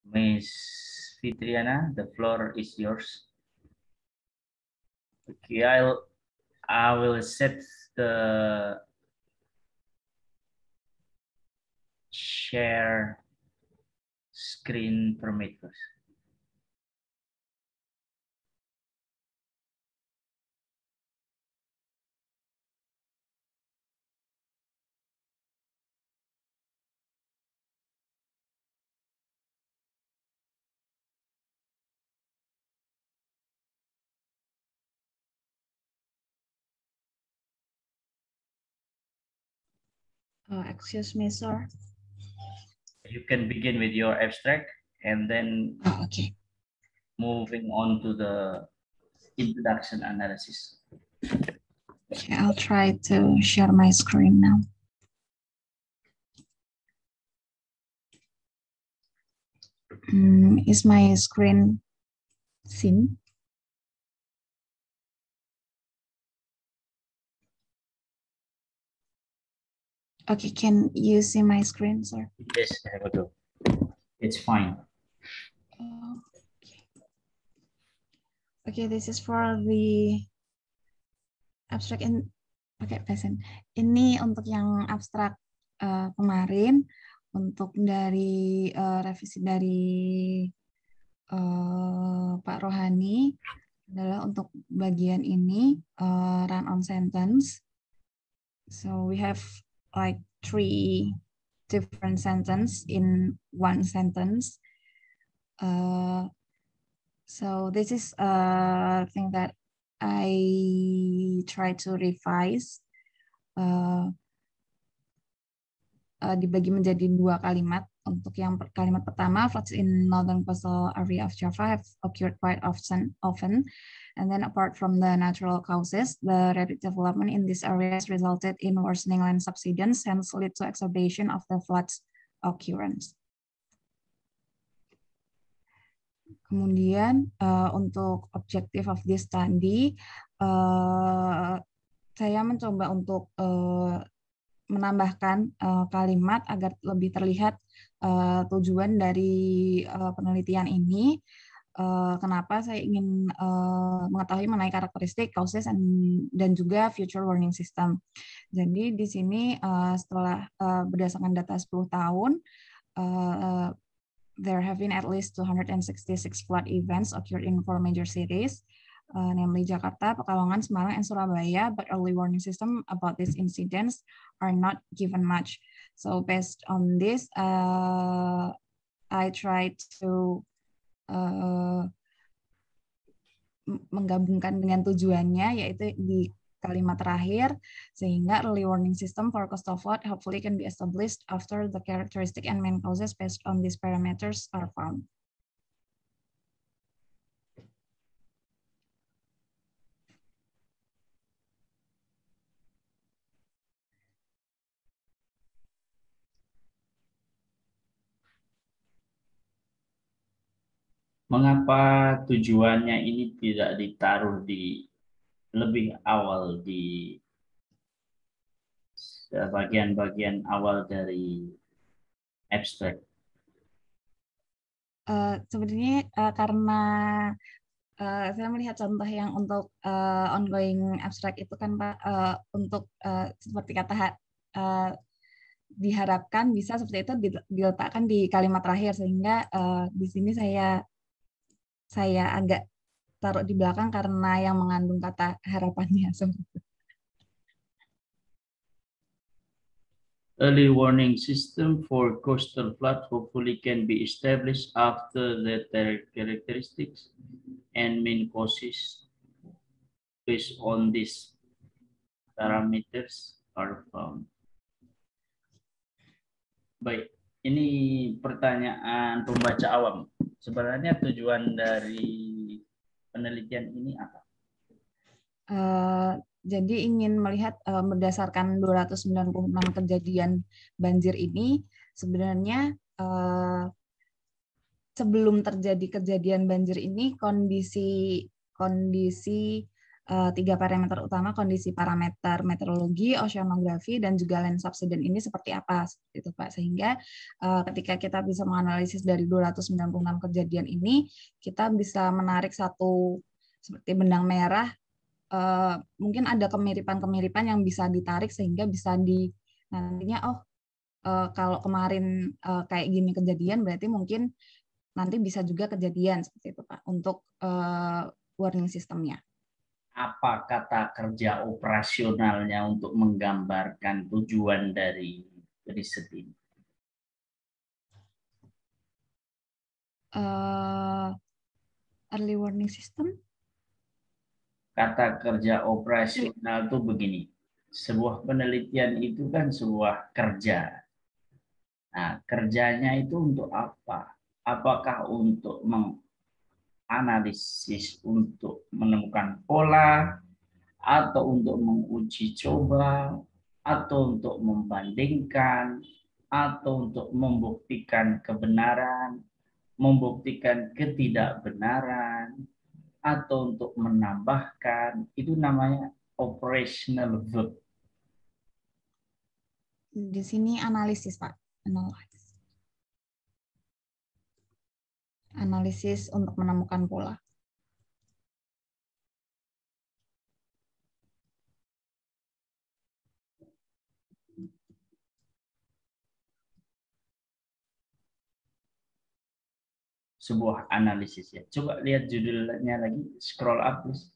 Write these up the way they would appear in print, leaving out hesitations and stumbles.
Miss Fitriana, the floor is yours. Okay, I will set the share screen permit first. Excuse me, sir. You can begin with your abstract and then Okay. moving on to the introduction analysis. Okay, I'll try to share my screen now. Is my screen seen? Okay, can you see my screen, sir? Yes, have a go. It's fine. Okay, this is for the abstract in. Oke, present. Ini untuk yang abstrak kemarin, untuk dari revisi dari Pak Rohani adalah untuk bagian ini run on sentence. So we have like 3 different sentence in one sentence. So this is a thing that I try to revise. Dibagi menjadi 2 kalimat. Untuk yang kalimat pertama, floods in northern coastal area of Java have occurred quite often. And then apart from the natural causes, the rapid development in these areas resulted in worsening land subsidence, hence lead to exacerbation of the floods occurrence. Kemudian untuk objective of this study, saya mencoba untuk menambahkan kalimat agar lebih terlihat tujuan dari penelitian ini. Kenapa saya ingin mengetahui mengenai karakteristik, causes, dan juga future warning system. Jadi di sini setelah berdasarkan data 10 tahun, there have been at least 266 flood events occurred in 4 major cities, namely Jakarta, Pekalongan, Semarang, and Surabaya, but early warning system about these incidents are not given much. So based on this, I tried to menggabungkan dengan tujuannya, yaitu di kalimat terakhir, sehingga early warning system for coastal flood hopefully can be established after the characteristic and main causes based on these parameters are found. Mengapa tujuannya ini tidak ditaruh di lebih awal di bagian-bagian awal dari abstract? Sebenarnya karena saya melihat contoh yang untuk ongoing abstract itu kan Pak, untuk seperti kata diharapkan bisa seperti itu diletakkan di kalimat terakhir, sehingga di sini saya agak taruh di belakang karena yang mengandung kata harapannya. Early warning system for coastal flood hopefully can be established after the characteristics and main causes based on these parameters are found. Baik, ini pertanyaan pembaca awam. Sebenarnya tujuan dari penelitian ini apa? Jadi ingin melihat berdasarkan 296 kejadian banjir ini, sebenarnya sebelum terjadi kejadian banjir ini kondisi tiga parameter utama, kondisi parameter meteorologi, oceanografi, dan juga land subsidence ini seperti apa, seperti itu Pak. Sehingga ketika kita bisa menganalisis dari 296 kejadian ini, kita bisa menarik satu seperti benang merah, mungkin ada kemiripan-kemiripan yang bisa ditarik sehingga bisa nantinya kalau kemarin kayak gini kejadian, berarti mungkin nanti bisa juga kejadian seperti itu Pak untuk warning sistemnya. Apa kata kerja operasionalnya untuk menggambarkan tujuan dari riset ini? Early warning system. Kata kerja operasional itu begini, sebuah penelitian itu kan sebuah kerja. Nah, kerjanya itu untuk apa? Apakah untuk menganalisis, untuk menemukan pola, atau untuk menguji coba, atau untuk membandingkan, atau untuk membuktikan kebenaran, membuktikan ketidakbenaran, atau untuk menambahkan, itu namanya operational verb. Di sini analisis, Pak. Analisis untuk menemukan pola. Sebuah analisis ya. Coba lihat judulnya lagi, scroll up please.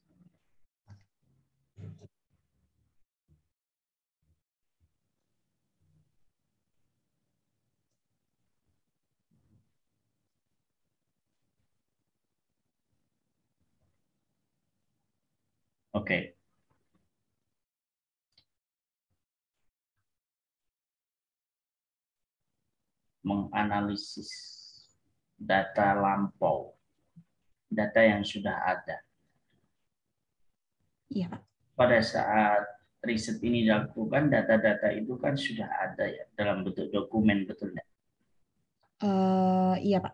Oke. Menganalisis data lampau, data yang sudah ada. Iya, Pak. Pada saat riset ini dilakukan, data-data itu kan sudah ada ya dalam bentuk dokumen, betul ya? Iya, Pak.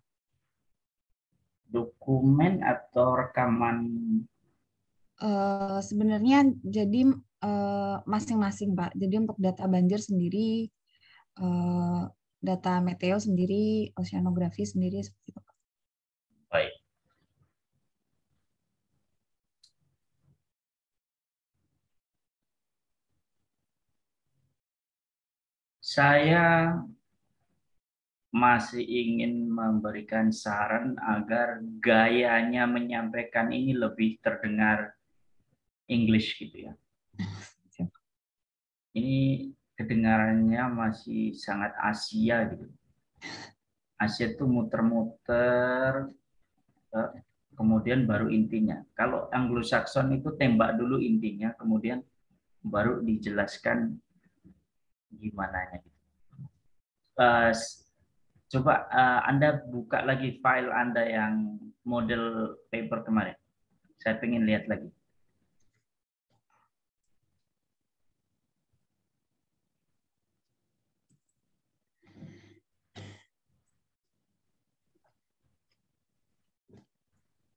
Dokumen atau rekaman? Sebenarnya jadi masing-masing, Pak. Jadi untuk data banjir sendiri, data meteo sendiri, oceanografi sendiri, seperti itu, Pak. Baik. Saya masih ingin memberikan saran agar gayanya menyampaikan ini lebih terdengar English gitu ya. Ini kedengarannya masih sangat Asia gitu. Asia itu muter-muter, kemudian baru intinya. Kalau Anglo-Saxon itu tembak dulu intinya, kemudian baru dijelaskan gimana. Coba Anda buka lagi file Anda yang model paper kemarin. Saya pengen lihat lagi.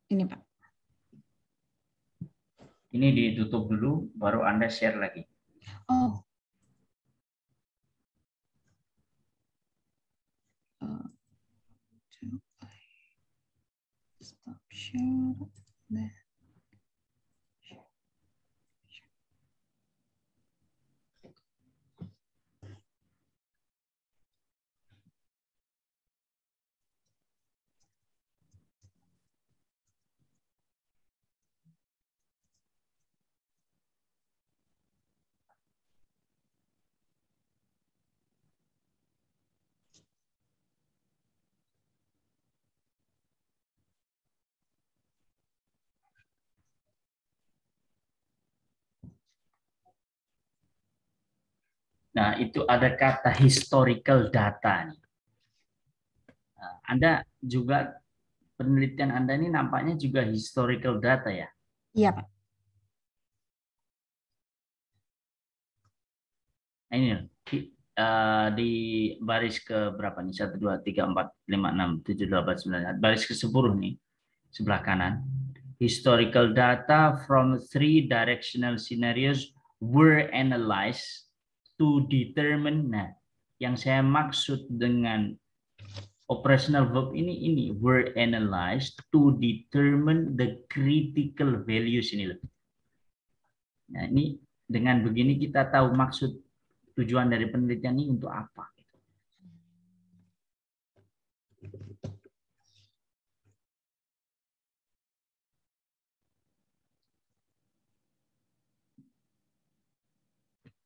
Ini, Pak. Ini ditutup dulu, baru Anda share lagi. Oh. Stop share. Nah, itu ada kata historical data. Nah, Anda juga, penelitian Anda ini nampaknya juga historical data ya? Iya, Pak. Nah, ini di baris ke berapa nih? 1, 2, 3, 4, 5, 6, 7, 8, 9. Baris ke 10 nih, sebelah kanan. Historical data from 3 directional scenarios were analyzed to determine. Nah, yang saya maksud dengan operational verb ini were analyzed to determine the critical values ini loh. Nah, ini dengan begini kita tahu maksud tujuan dari penelitian ini untuk apa.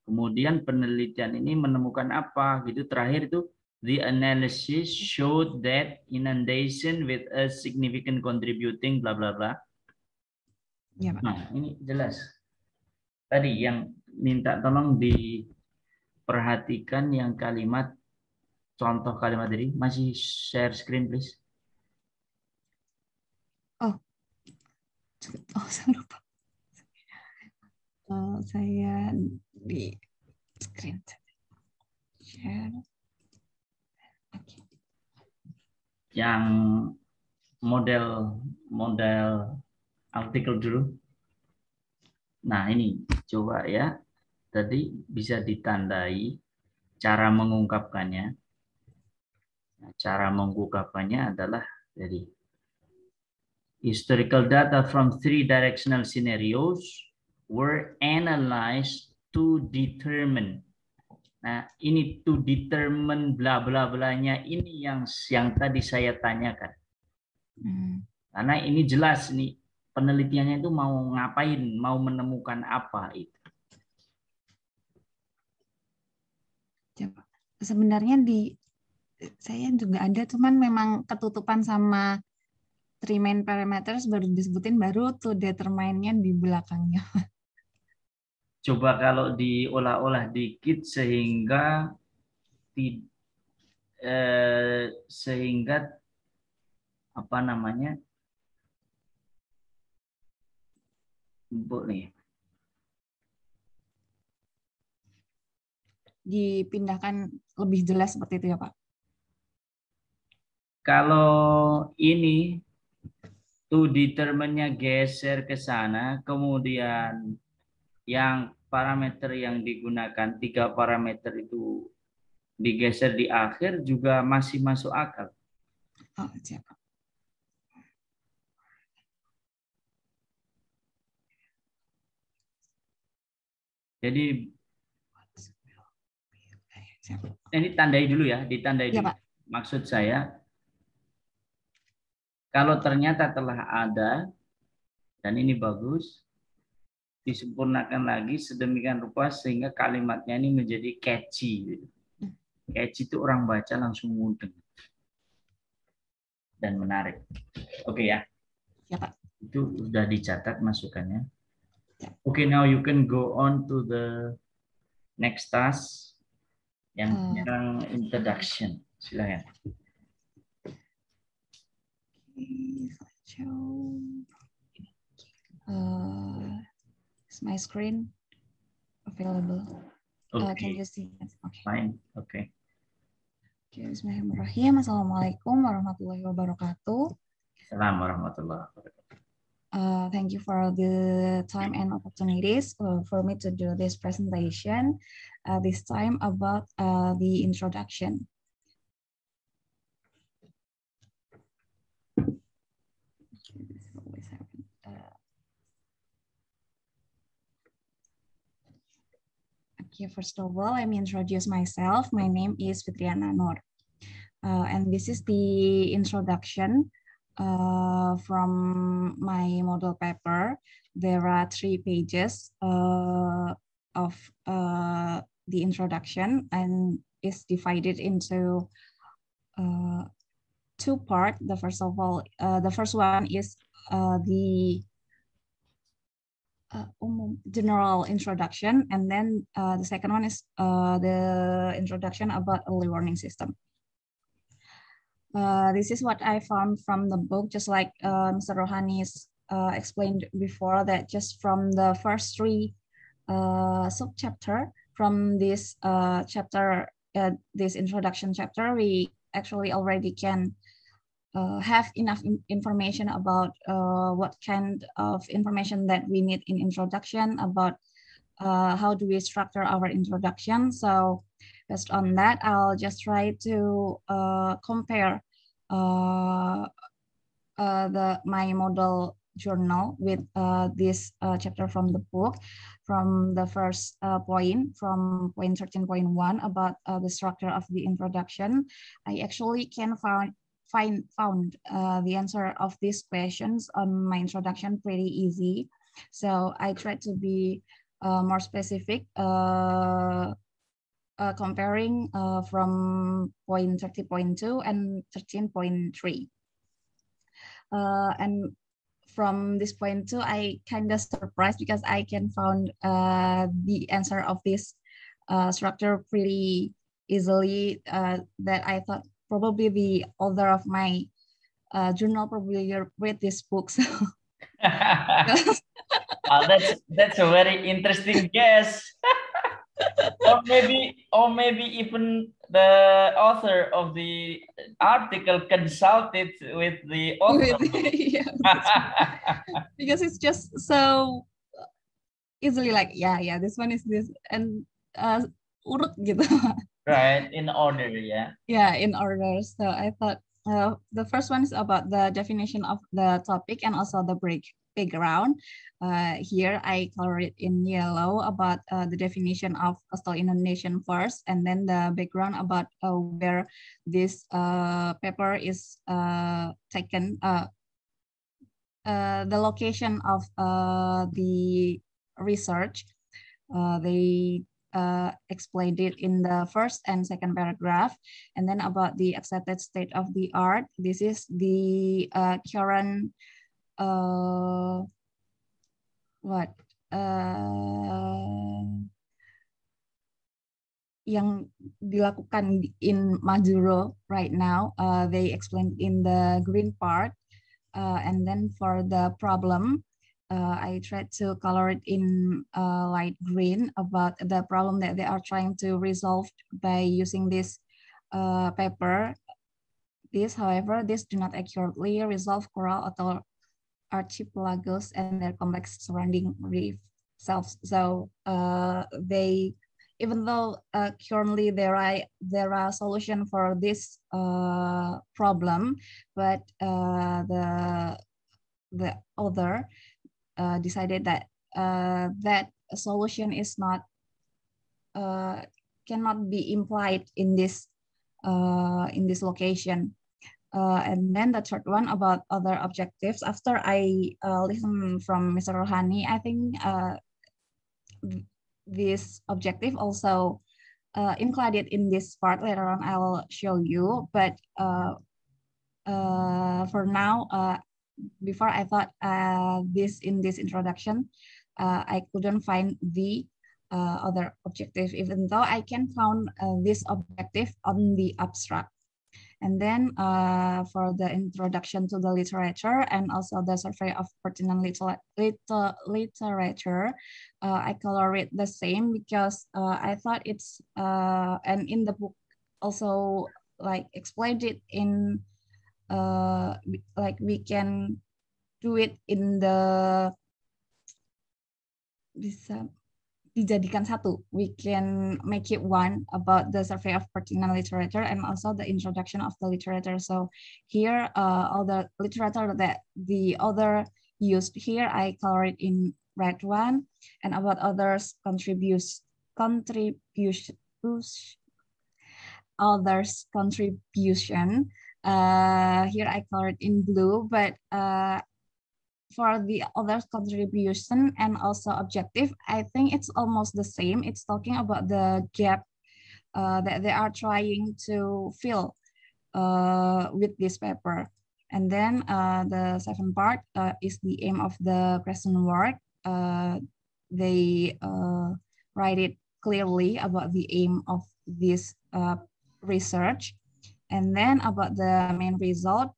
Kemudian penelitian ini menemukan apa gitu terakhir itu the analysis showed that inundation with a significant contributing bla bla bla. Ya, Pak. Nah, ini jelas. Tadi yang minta tolong diperhatikan yang kalimat contoh kalimat tadi. Masih share screen please. Oh, saya lupa. Saya di screen share. Okay. Yang model artikel dulu. Nah, ini coba ya. Tadi bisa ditandai cara mengungkapkannya. Nah, cara mengungkapkannya adalah dari historical data from 3 directional scenarios were analyzed to determine. Nah, ini to determine bla bla blanya ini yang tadi saya tanyakan. Karena ini jelas nih penelitiannya itu mau ngapain, mau menemukan apa itu. Sebenarnya saya juga ada, cuman memang ketutupan sama 3 main parameters baru disebutin, baru to determine-nya di belakangnya. Coba kalau diolah-olah dikit sehingga apa namanya boleh Dipindahkan lebih jelas seperti itu ya Pak. Kalau ini to determine-nya geser ke sana, kemudian yang parameter yang digunakan 3 parameter itu digeser di akhir juga masih masuk akal. Oh, siap. Jadi ini tandai dulu ya, ditandai ya, dulu. Pak. Maksud saya, kalau ternyata telah ada, dan ini bagus, disempurnakan lagi sedemikian rupa sehingga kalimatnya ini menjadi catchy. Catchy itu orang baca langsung mudeng dan menarik. Oke ya. Ya, Pak. Itu sudah dicatat masukannya. Ya. Oke, now you can go on to the next task yang sekarang introduction. Silakan. Is my screen available? Okay. Can you see it? Okay. Fine. Okay. Bismillahirrahmanirrahim. Assalamualaikum warahmatullahi wabarakatuh. Assalamualaikum warahmatullahi wabarakatuh. Thank you for the time and opportunities for me to do this presentation. This time about the introduction. Okay, first of all, let me introduce myself. My name is Fitriana Nur. And this is the introduction from my model paper. There are 3 pages of the introduction, and is divided into 2 parts. The first one is the general introduction, and then the second one is the introduction about early warning system. This is what I found from the book, just like Mr. Rohani's explained before, that just from the first 3 sub-chapter from this chapter, this introduction chapter, we actually already can have enough information about what kind of information that we need in introduction, about how do we structure our introduction. So based on that, I'll just try to compare my model journal with this chapter from the book. From the first point, from point 13.1 about the structure of the introduction, I actually can found the answer of these questions on my introduction pretty easy. So I tried to be more specific, comparing from point 30.2 and 13.3. And from this point too, I kind of surprised because I can found the answer of this structure pretty easily, that I thought probably the author of my journal probably read this book. So that's a very interesting guess. or maybe even the author of the article consulted with the author. Yeah, because it's just so easily like, yeah, this one is this, and urut gitu. Right, in order, yeah. Yeah, in order. So I thought the first one is about the definition of the topic and also the background. Here I color it in yellow about the definition of coastal inundation first, and then the background about where this paper is taken, the location of the research. They explained it in the first and second paragraph. And then about the accepted state of the art, this is the current yang dilakukan in Majuro right now. They explained in the green part. And then for the problem, I tried to color it in light green about the problem that they are trying to resolve by using this paper. However, this do not accurately resolve coral atol archipelagos and their complex surrounding reef selves. So they, even though currently there are solution for this problem, but the author decided that that solution is not cannot be implied in this location. And then the third one about other objectives. After I listened from Mr. Rohani, I think this objective also included in this part. Later on, I'll show you. But for now, before I thought this in this introduction, I couldn't find the other objective, even though I can found this objective on the abstract. And then for the introduction to the literature and also the survey of pertinent literature, I color it the same because I thought it's, and in the book also like explained it in, like we can do it in the, bisa dijadikan satu. We can make it one about the survey of pertinent literature and also the introduction of the literature. So here, all the literature that the author used here, I color it in red one. And about others contribution, here I color it in blue, but for the other contribution and also objective, I think it's almost the same. It's talking about the gap that they are trying to fill with this paper. And then the second part is the aim of the question work. They write it clearly about the aim of this research. And then about the main result,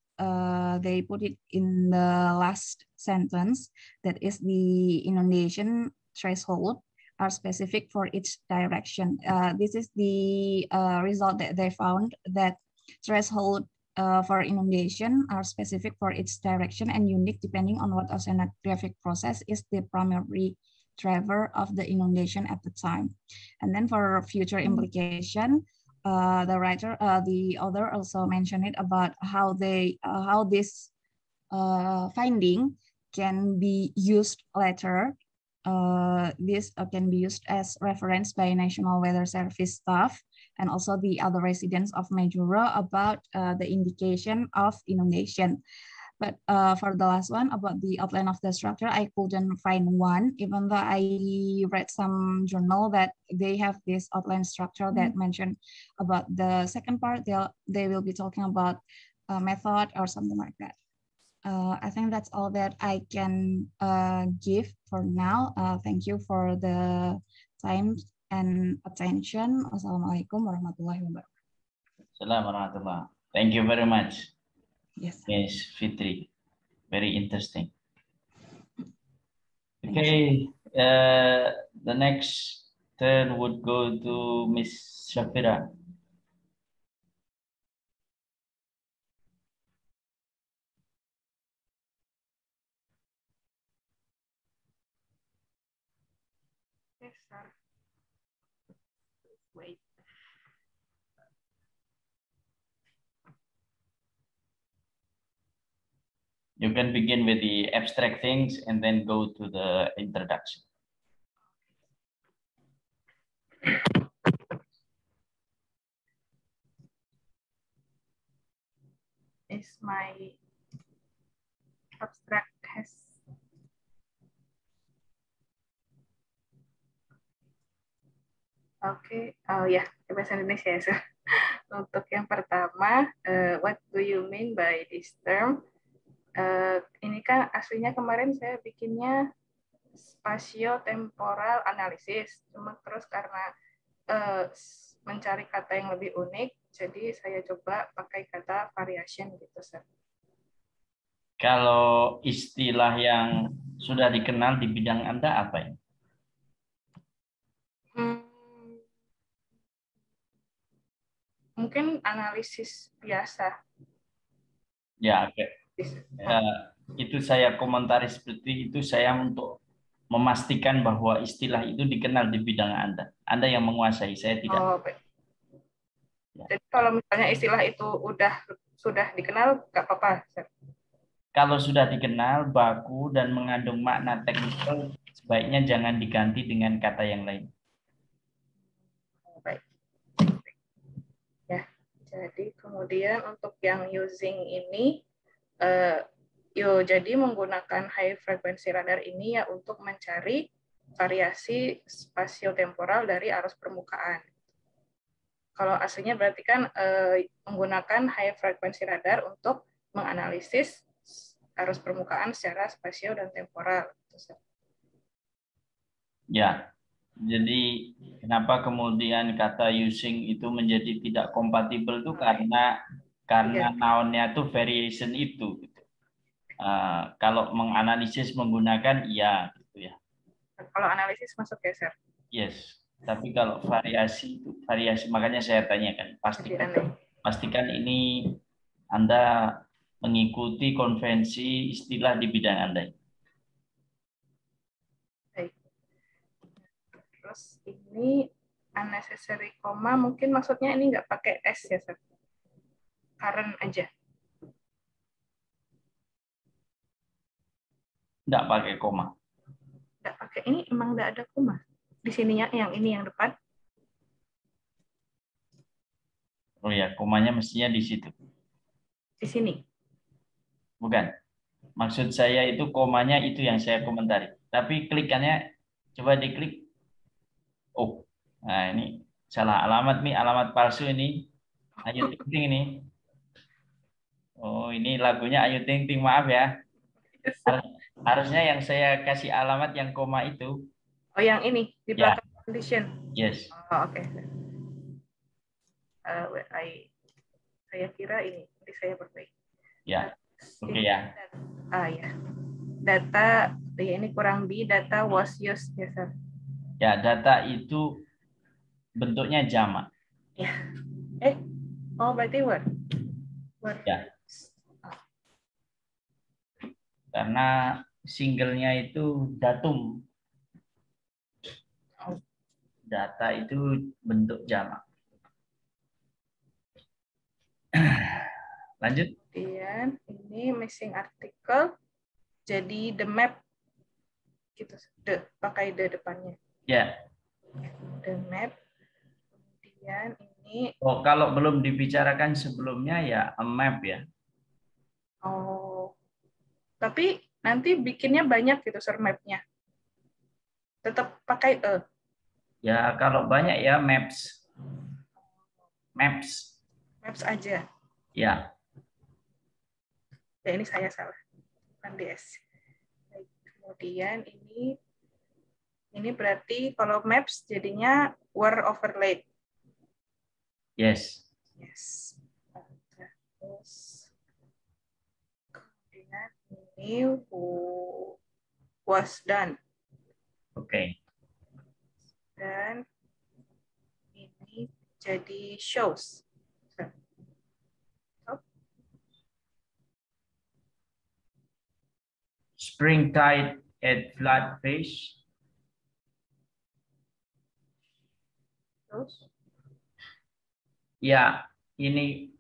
they put it in the last sentence, that is the inundation threshold are specific for each direction. This is the result that they found, that threshold for inundation are specific for its direction and unique depending on what oceanographic process is the primary driver of the inundation at the time. And then for future implication, the author also mentioned it about how this finding can be used later. This can be used as reference by National Weather Service staff and also the other residents of Majuro about the indication of inundation. But for the last one, about the outline of the structure, I couldn't find one, even though I read some journal that they have this outline structure that mentioned about the second part. They will be talking about a method or something like that. I think that's all that I can give for now. Thank you for the time and attention. Wassalamualaikum warahmatullahi wabarakatuh. Assalamualaikum warahmatullahi. Thank you very much. Yes. Miss Fitri, very interesting. Okay, the next turn would go to Miss Shafira. Yes, sir. Wait. You can begin with the abstract things and then go to the introduction. Is my abstract has oh ya, bahasa Indonesia ya, sir. Untuk yang pertama, what do you mean by this term? Ini kan aslinya kemarin saya bikinnya spasio-temporal analisis, cuma terus karena mencari kata yang lebih unik, jadi saya coba pakai kata variation gitu, sir. Kalau istilah yang sudah dikenal di bidang Anda apa ya? Mungkin analisis biasa. Ya, oke. Itu saya komentari seperti itu, saya untuk memastikan bahwa istilah itu dikenal di bidang Anda. Anda yang menguasai, saya tidak. Oh, baik. Ya. Jadi kalau misalnya istilah itu sudah dikenal, nggak apa-apa, sir. Kalau sudah dikenal, baku dan mengandung makna teknikal, sebaiknya jangan diganti dengan kata yang lain. Baik. Ya, jadi kemudian untuk yang using ini, jadi menggunakan high frequency radar ini ya untuk mencari variasi spasio-temporal dari arus permukaan. Kalau aslinya berarti kan menggunakan high frequency radar untuk menganalisis arus permukaan secara spasio dan temporal. Ya, jadi kenapa kemudian kata using itu menjadi tidak kompatibel itu karena noun-nya itu variation itu. Gitu. Kalau menganalisis menggunakan iya gitu ya. Kalau analisis masuk ya, sir? Yes. Tapi kalau variasi itu variasi, makanya saya tanyakan. Pastikan ini Anda mengikuti konvensi istilah di bidang Anda. Baik. Terus ini unnecessary comma, mungkin maksudnya ini nggak pakai S ya, sir? Current aja. Nggak pakai koma. Nggak pakai, ini emang nggak ada koma. Di sininya yang ini yang depan. Oh ya, komanya mestinya di situ. Di sini. Bukan. Maksud saya itu komanya itu yang saya komentari. Tapi klikannya coba diklik. Oh, nah ini salah alamat nih, alamat palsu ini. Ayu Ting Ting ini. Oh, ini lagunya Ayu Ting Ting, maaf ya. Harusnya yang saya kasih alamat yang koma itu. Oh, yang ini di belakang condition. Yes. Oh, oke. Saya kira ini saya perbaiki. Ya. Oke ya. Ya. Data ya, ini kurang B, data was used ya, sir. Ya, data itu bentuknya jamak. Ya. Oh, berarti Ya, karena singlenya itu datum. Data itu bentuk jamak. Lanjut. Kemudian ini missing article jadi the map gitu, pakai the depannya. Ya. The map. Kemudian ini Oh, kalau belum dibicarakan sebelumnya ya a map ya. oh. Tapi nanti bikinnya banyak gitu sir map-nya. Tetap pakai Ya, kalau banyak ya maps. Maps. maps aja. Ya. Ya ini saya salah. Bukan DS. Baik. Kemudian ini berarti kalau maps jadinya were overlaid. Yes. Yes. Terus kemudian ini who was done. Oke. Dan ini jadi shows. Spring tide at flood fish. Terus Ya, ini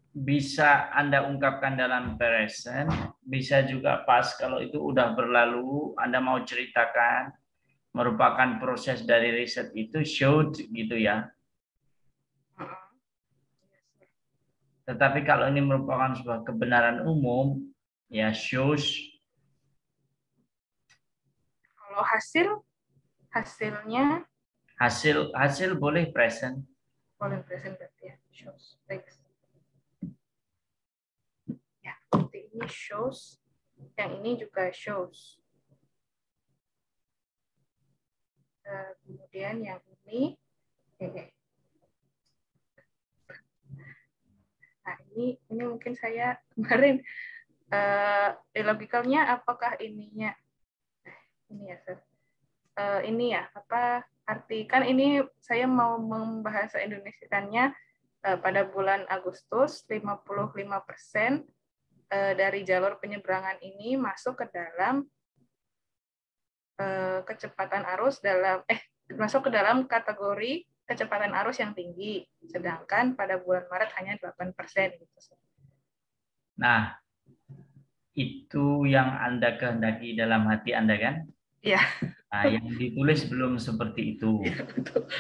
bisa Anda ungkapkan dalam present, bisa juga pas kalau itu udah berlalu, Anda mau ceritakan merupakan proses dari riset itu showed gitu ya. Tetapi kalau ini merupakan sebuah kebenaran umum, ya shows. kalau hasilnya Hasil boleh present. boleh present berarti ya shows. Thanks. Ya, berarti ini shows, yang ini juga shows. Kemudian yang ini, nah ini mungkin saya kemarin logikalnya apakah ininya ini ya sir. Ini ya apa arti kan ini saya mau membahasa Indonesiakannya pada bulan Agustus 55% dari jalur penyeberangan ini masuk ke dalam kecepatan arus masuk ke dalam kategori kecepatan arus yang tinggi, sedangkan pada bulan Maret hanya 8% gitu. Nah, itu yang Anda kehendaki dalam hati Anda kan? Iya. Nah, yang ditulis belum seperti itu. Ya, betul.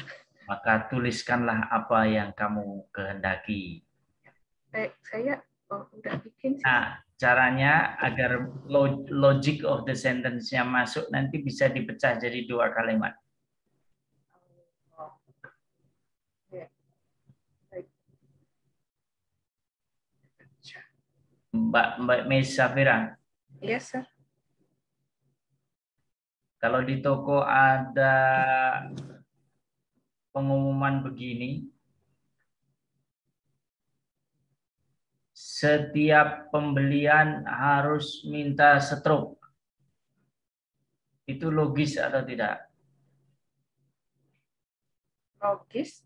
Maka tuliskanlah apa yang kamu kehendaki. Saya udah bikin sih. Nah, caranya agar logic of the sentence-nya masuk nanti bisa dipecah jadi 2 kalimat. Mbak Miss Safira. Yes, sir. Kalau di toko ada pengumuman begini, setiap pembelian harus minta stroke. Itu logis atau tidak? Logis.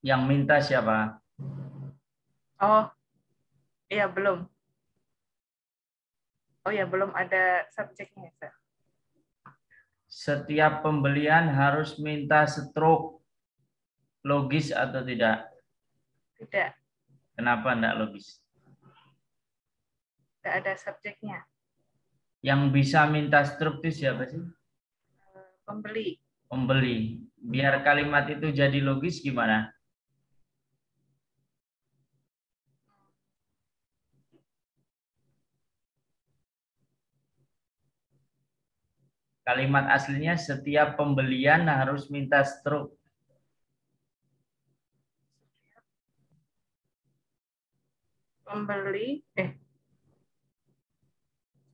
Yang minta siapa? Oh, iya belum. Oh ya, belum ada subjeknya, sir. Setiap pembelian harus minta stroke. Logis atau tidak? Tidak. Kenapa tidak logis? Tidak ada subjeknya. Yang bisa minta stroke itu siapa sih? Pembeli. Pembeli. Biar kalimat itu jadi logis gimana? Kalimat aslinya setiap pembelian harus minta stroke.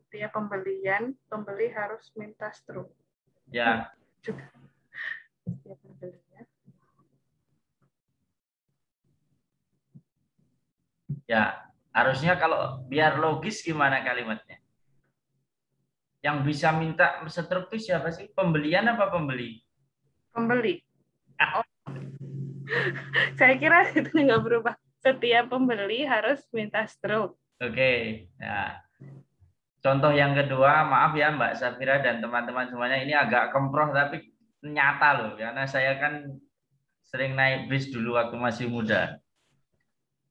Setiap pembeli harus minta stroke. Ya. Juga. Setiap pembelian. Ya, harusnya kalau biar logis gimana kalimatnya? Yang bisa minta stroke itu siapa sih? Pembelian apa pembeli? Pembeli. Oh. Saya kira itu nggak berubah. Setiap pembeli harus minta stroke. Oke. Nah, contoh yang kedua, maaf ya Mbak Safira dan teman-teman semuanya, ini agak kemproh tapi nyata loh, karena saya kan sering naik bis dulu waktu masih muda.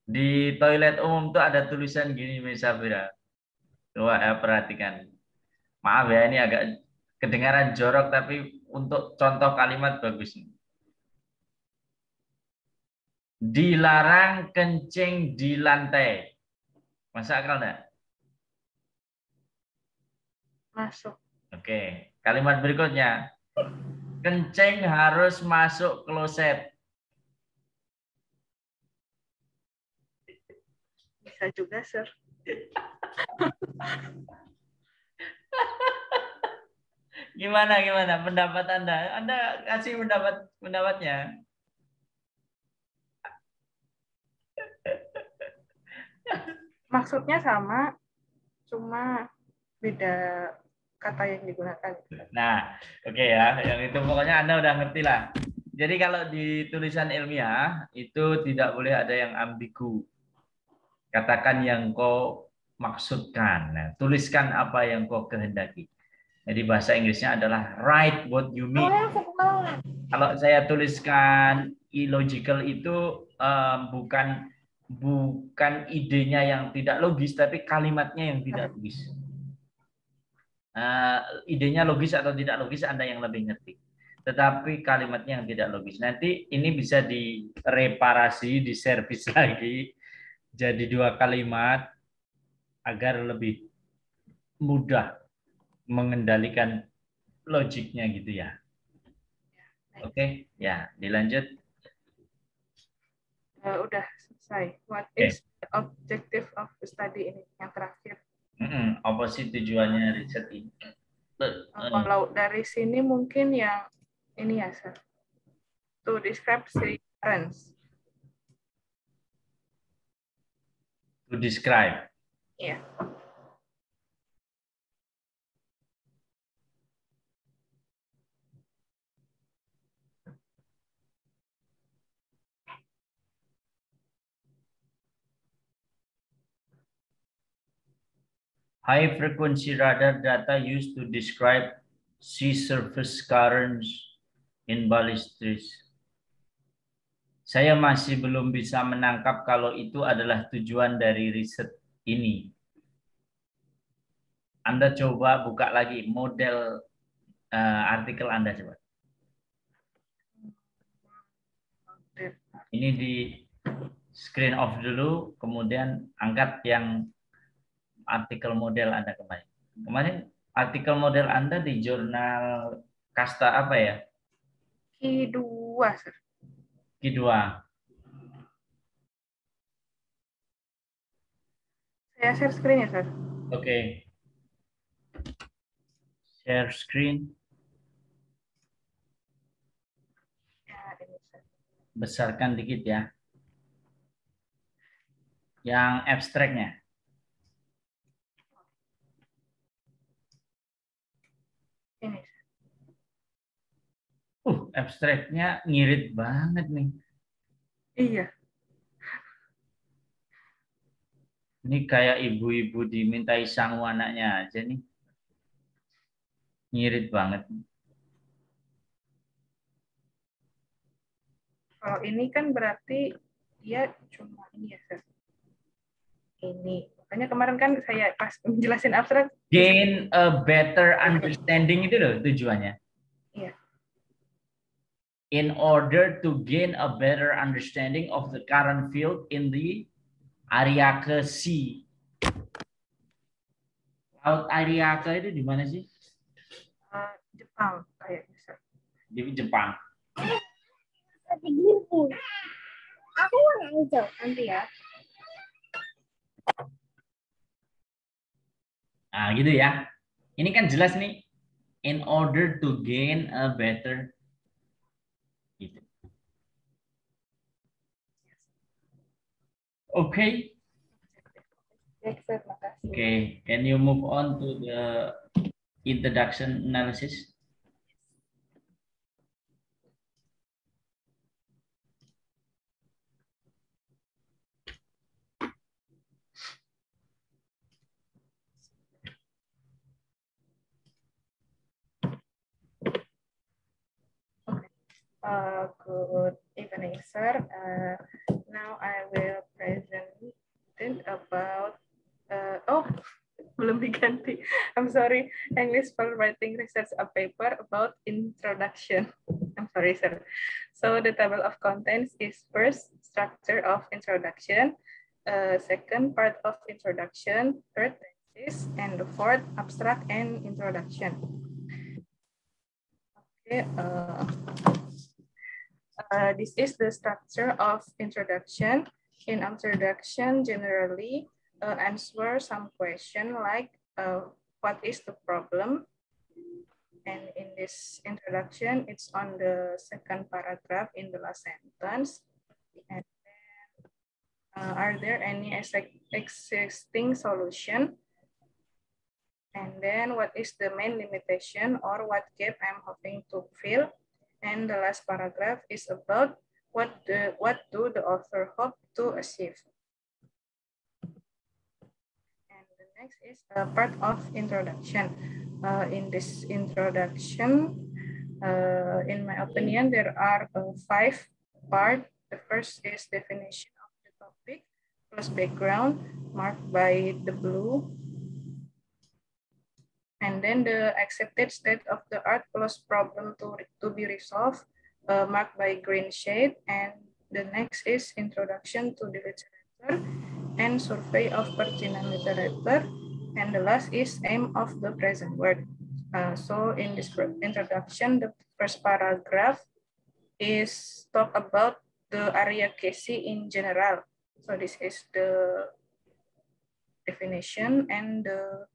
Di toilet umum tuh ada tulisan gini, Mbak Safira. Coba ya perhatikan. Maaf ya, ini agak kedengaran jorok, tapi untuk contoh kalimat bagus. Dilarang kencing di lantai. Masuk akal enggak? Masuk. Oke, kalimat berikutnya. Kencing harus masuk kloset. Bisa juga, Sir. Gimana pendapat Anda? Anda kasih pendapatnya. Maksudnya sama, cuma beda kata yang digunakan. Nah, oke ya, yang itu pokoknya Anda udah ngerti lah. Jadi kalau di tulisan ilmiah itu tidak boleh ada yang ambigu. Katakan yang kau maksudkan. Nah, tuliskan apa yang kau kehendaki. Jadi bahasa Inggrisnya adalah write what you mean. Kalau saya tuliskan illogical itu bukan idenya yang tidak logis, tapi kalimatnya yang tidak logis. Idenya logis atau tidak logis Anda yang lebih ngerti. Tetapi kalimatnya yang tidak logis. Nanti ini bisa direparasi, diservis lagi jadi 2 kalimat agar lebih mudah mengendalikan logiknya gitu ya. Oke, ya dilanjut. Udah selesai. What is the objective of the study ini yang terakhir? Apa sih tujuannya riset ini? Kalau dari sini mungkin yang ini ya, Sir. To describe the difference. To describe. Iya. High frequency radar data used to describe sea surface currents in ballistics. Saya masih belum bisa menangkap kalau itu adalah tujuan dari riset ini. Anda coba buka lagi model artikel Anda coba. Ini di screen off dulu, kemudian angkat yang artikel model Anda kemarin. Kemarin artikel model Anda di jurnal kasta apa ya? Q2, Sir. Q2. Saya share screen ya, Sir. Oke. Share screen. Ya, ini, Sir. Besarkan dikit ya. Yang abstraknya. Ini, Sir. Abstraknya ngirit banget nih. Iya. Ini kayak ibu-ibu dimintai sangu anaknya aja nih. Ngirit banget. Kalau ini kan berarti dia cuma ini ya, Sir. Ini. Makanya kemarin kan saya pas menjelasin abstrak. Gain a better understanding itu loh tujuannya. Iya. In order to gain a better understanding of the current field in the Ariake Sea. Laut Ariake itu di mana sih? Jepang kayaknya, Sir. Di Jepang. Aku nggak tahu nanti ya. Nah, gitu ya. Ini kan jelas nih. In order to gain a better gitu. Okay. Okay, can you move on to the introduction analysis? Good evening, sir. Now I will present about, belum diganti. I'm sorry, English for writing research a paper about introduction. I'm sorry, sir. So the table of contents is first, structure of introduction, second, part of introduction, third, thesis, and the fourth, abstract and introduction. Okay. This is the structure of introduction. In introduction, generally answer some question like what is the problem? And in this introduction, it's on the second paragraph in the last sentence. And then, are there any existing solution? And then what is the main limitation or what gap I'm hoping to fill? And the last paragraph is about what do the author hope to achieve. And the next is a part of introduction. In this introduction, in my opinion, there are 5 parts. The first is definition of the topic, plus background, marked by the blue. And then the accepted state of the art plus problem to be resolved, marked by green shade. And the next is introduction to the literature and survey of pertinent literature. And the last is aim of the present word. So in this introduction, the first paragraph is talk about the area Casey in general. So this is the definition and the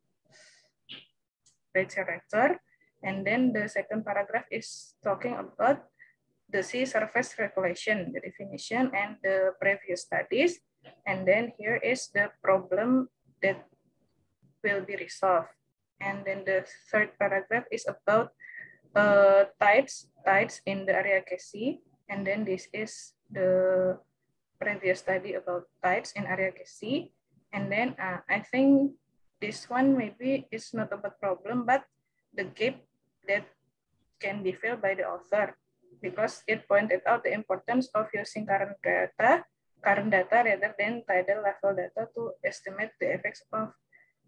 literature. And then the second paragraph is talking about the sea surface regulation, the definition and the previous studies. And then here is the problem that will be resolved. And then the third paragraph is about tides in the area Casey. And then this is the previous study about tides in area Casey. And then I think this one maybe is not about problem, but the gap that can be filled by the author, because it pointed out the importance of using current data rather than tidal level data to estimate the effects of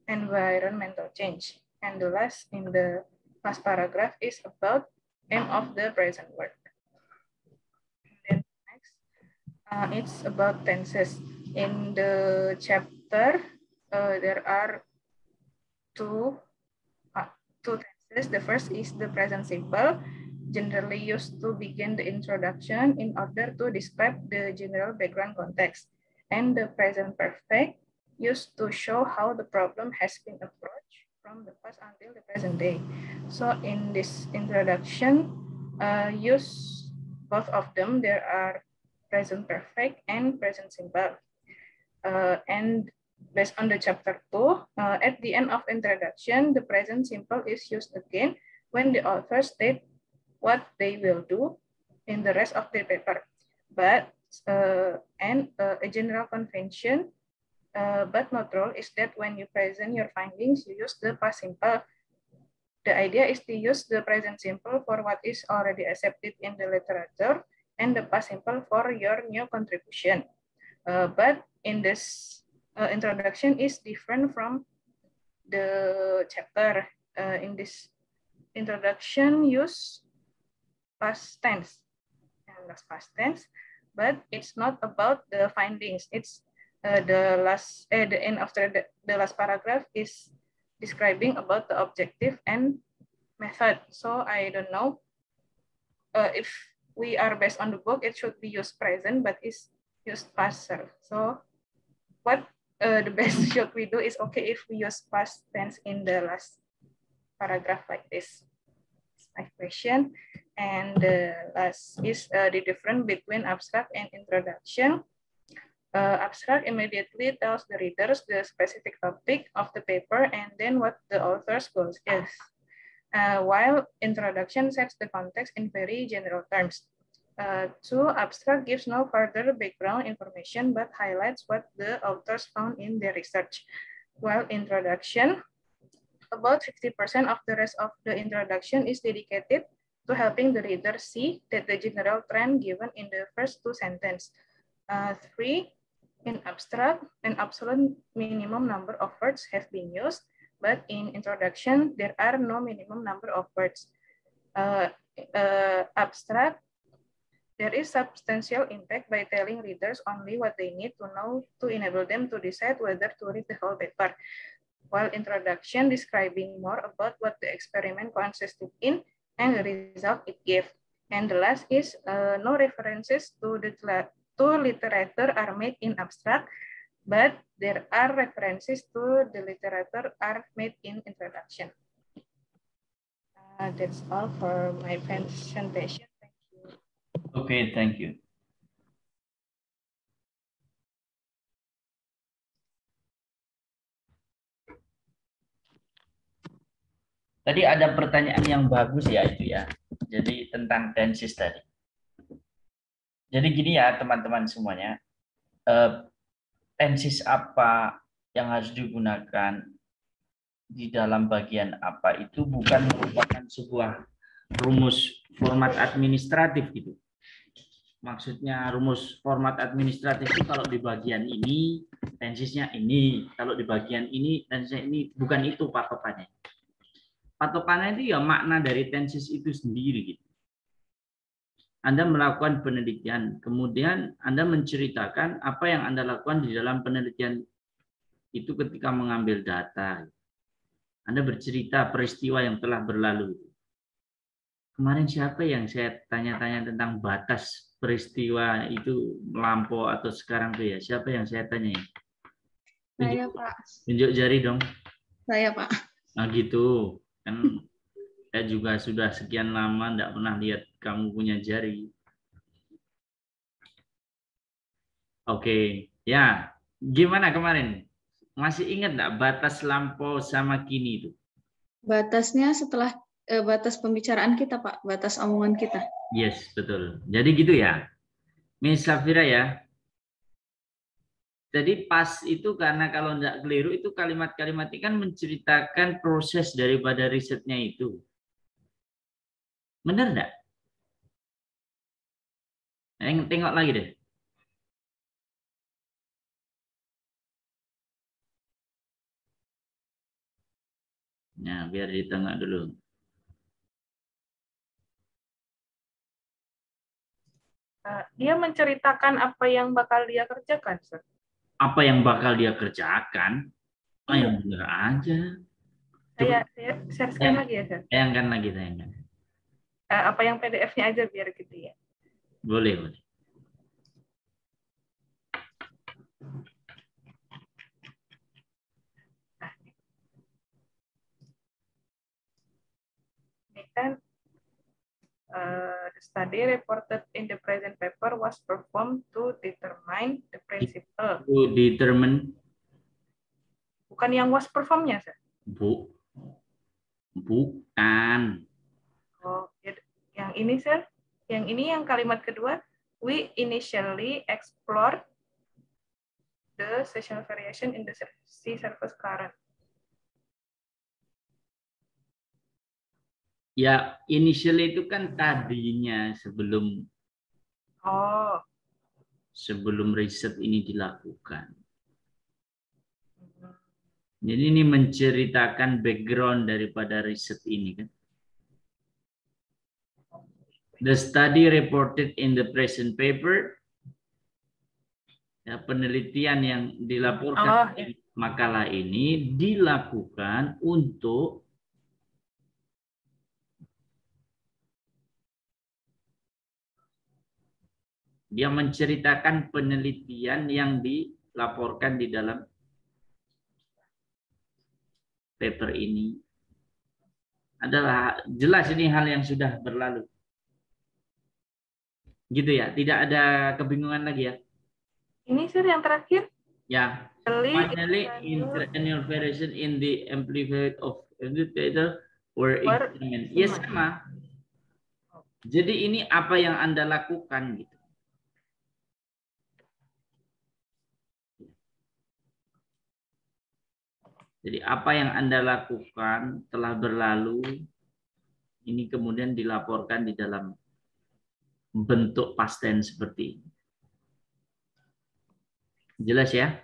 environmental change. And the last in the last paragraph is about aim of the present work. And then next, it's about tenses. In the chapter, there are two tenses. The first is the present simple, generally used to begin the introduction in order to describe the general background context. And the present perfect, used to show how the problem has been approached from the past until the present day. So in this introduction, use both of them. There are present perfect and present simple. And based on the chapter 2, at the end of introduction, the present simple is used again when the author states what they will do in the rest of the paper. But a general convention, but not rule, is that when you present your findings, you use the past simple. The idea is to use the present simple for what is already accepted in the literature and the past simple for your new contribution. But in this introduction is different from the chapter. In this introduction, use past tense, and that's past tense, but it's not about the findings. It's the end of the last paragraph is describing about the objective and method. So I don't know if we are based on the book, it should be used present, but it's used past. So what the best should we do is okay if we use past tense in the last paragraph like this. That's my question. And the last is the difference between abstract and introduction. Abstract immediately tells the readers the specific topic of the paper and then what the author's goals is. While introduction sets the context in very general terms. 2, abstract gives no further background information but highlights what the authors found in their research. While introduction, about 50% of the rest of the introduction is dedicated to helping the reader see that the general trend given in the first two sentences. 3. In abstract, an absolute minimum number of words have been used, but in introduction, there are no minimum number of words. Abstract, there is substantial impact by telling readers only what they need to know to enable them to decide whether to read the whole paper, while introduction describing more about what the experiment consisted in and the result it gave. And the last is no references to literature are made in abstract, but there are references to the literature are made in introduction. That's all for my presentation. Thank you. Okay, thank you. Tadi ada pertanyaan yang bagus ya itu ya. Jadi tentang tenses tadi. Jadi gini ya teman-teman semuanya. Tenses apa yang harus digunakan di dalam bagian apa itu bukan merupakan sebuah rumus format administratif gitu. Maksudnya rumus format administratif itu kalau di bagian ini tensesnya ini, kalau di bagian ini tensesnya ini, bukan itu patokannya. Patokannya itu ya makna dari tenses itu sendiri gitu. Anda melakukan penelitian, kemudian Anda menceritakan apa yang Anda lakukan di dalam penelitian itu ketika mengambil data. Anda bercerita peristiwa yang telah berlalu. Kemarin siapa yang saya tanya-tanya tentang batas peristiwa itu melampau atau sekarang tuh ya? Siapa yang saya tanya? Saya, Pak. Tunjuk jari dong. Saya, Pak. Nah gitu. Kan saya juga sudah sekian lama tidak pernah lihat kamu punya jari. Oke, ya. Gimana kemarin? Masih ingat nggak batas lampau sama kini itu? Batasnya setelah batas pembicaraan kita, Pak. Batas omongan kita. Yes, betul. Jadi gitu ya. Miss Safira ya. Jadi pas itu karena kalau tidak keliru itu kalimat-kalimat ini kan menceritakan proses daripada risetnya itu. Benar enggak? Tengok lagi deh. Nah, biar ditengok dulu. Dia menceritakan apa yang bakal dia kerjakan, Sir. Apa yang bakal dia kerjakan? Oh, yang benar aja. Saya share lagi ya, Sir. Tayangkan lagi, tayangkan. Apa yang PDF-nya aja biar gitu ya. Boleh, boleh. Ini kan the study reported in the present paper was performed to determine the principle. To determine. Bukan yang was performnya, Sir. Bukan. Oh, yang ini, Sir. Yang ini yang kalimat kedua. We initially explored the seasonal variation in the sea surface current. Ya, initially itu kan tadinya sebelum riset ini dilakukan. Jadi ini menceritakan background daripada riset ini kan. The study reported in the present paper. Ya, penelitian yang dilaporkan di makalah ini dilakukan untuk dia menceritakan penelitian yang dilaporkan di dalam paper ini. Adalah jelas ini hal yang sudah berlalu. Gitu ya, tidak ada kebingungan lagi ya. Ini, Sir, yang terakhir. Ya. Finally, intraannual variation in the amplified of indicator were examined. Ya sama. Jadi ini apa yang Anda lakukan gitu. Jadi apa yang Anda lakukan telah berlalu ini kemudian dilaporkan di dalam bentuk past tense seperti ini. Jelas ya?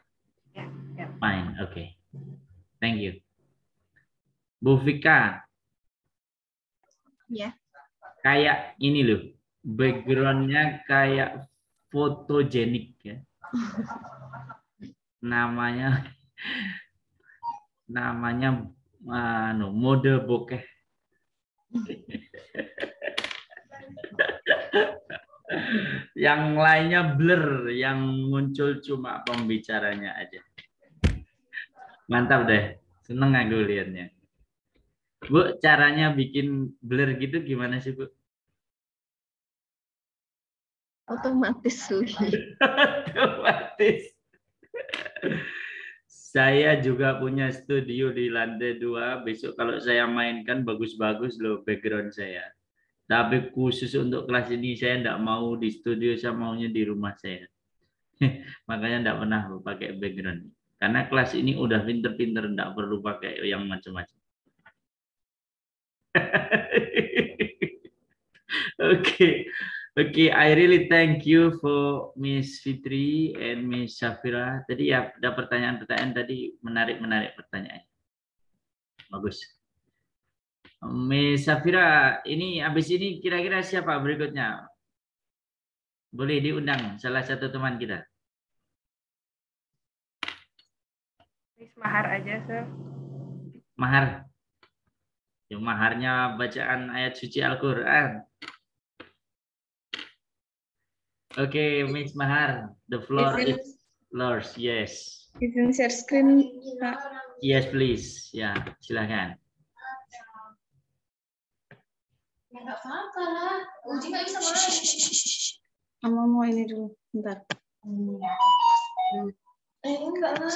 Ya. Fine, oke. Thank you. Bu Vika. Ya. Kayak ini loh, backgroundnya kayak fotogenik ya. Namanya mode bokeh. Yang lainnya blur, yang muncul cuma pembicaranya aja. Mantap deh, seneng aku liatnya. Bu, caranya bikin blur gitu gimana sih, Bu? Otomatis, Otomatis. Saya juga punya studio di lantai 2. Besok kalau saya mainkan bagus-bagus loh background saya. Tapi khusus untuk kelas ini saya enggak mau di studio, saya maunya di rumah saya. Makanya enggak pernah pakai background. Karena kelas ini udah pinter-pinter, enggak perlu pakai yang macam-macam. Okay, I really thank you for Miss Fitri and Miss Safira. Tadi ya ada pertanyaan-pertanyaan tadi menarik pertanyaan. Bagus. Miss Safira, ini habis ini kira-kira siapa berikutnya? Boleh diundang salah satu teman kita. Miss Mahar aja, Sir. Mahar. Yang maharnya bacaan ayat suci Al-Quran. Okay, Miss Mahar, the floor is yours. Yes. Izin share screen, Pak. Yes, please. Ya, silakan. Ya nggak apa-apa lah. Uji nggak bisa main. Mau ini dulu, bentar. Enggak lah.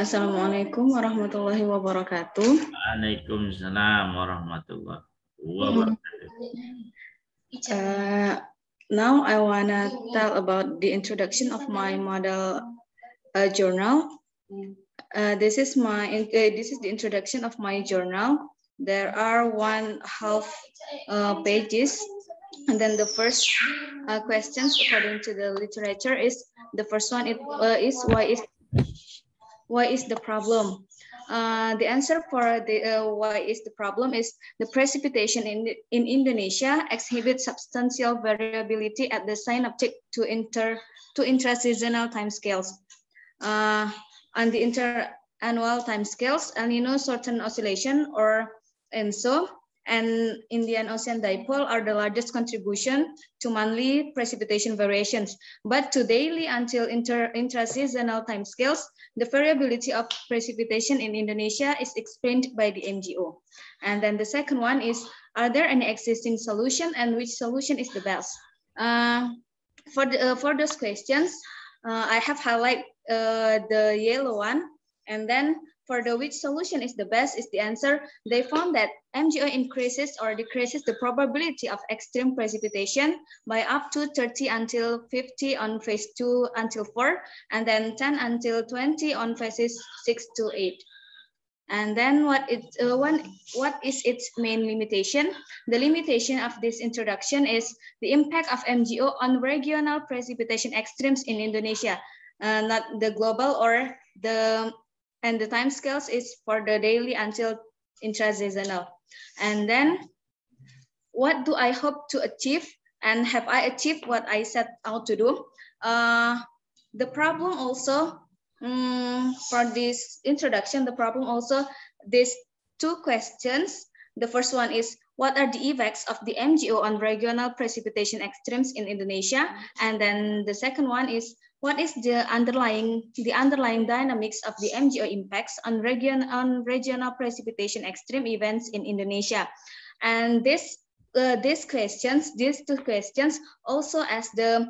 Assalamualaikum warahmatullahi wabarakatuh. Waalaikumsalam warahmatullahi wabarakatuh. Now I wanna tell about the introduction of my model journal. This is the introduction of my journal. There are 1/2 pages, and then the first questions according to the literature is the first one. Is why is the problem? The answer for the why is the problem is the precipitation in Indonesia exhibits substantial variability at the synoptic to intra-seasonal timescales. On the inter-annual timescales, El Nino certain oscillation or ENSO and Indian Ocean Dipole are the largest contribution to monthly precipitation variations. But to daily until intra-seasonal timescales, the variability of precipitation in Indonesia is explained by the MGO. And then the second one is, are there any existing solution and which solution is the best? For those questions, I have highlighted the yellow one, and then for the which solution is the best is the answer. They found that MGO increases or decreases the probability of extreme precipitation by up to 30 until 50 on phase 2 until 4, and then 10 until 20 on phases 6 to 8. And then what is its main limitation? The limitation of this introduction is the impact of MGO on regional precipitation extremes in Indonesia, not the global or the. And the time scales is for the daily until intra-seasonal. And then what do I hope to achieve? And have I achieved what I set out to do? The problem also, for this introduction, the problem also, these 2 questions. The first one is, what are the effects of the MGO on regional precipitation extremes in Indonesia? And then the second one is, what is the underlying dynamics of the MGO impacts on regional precipitation extreme events in Indonesia? And these 2 questions also as the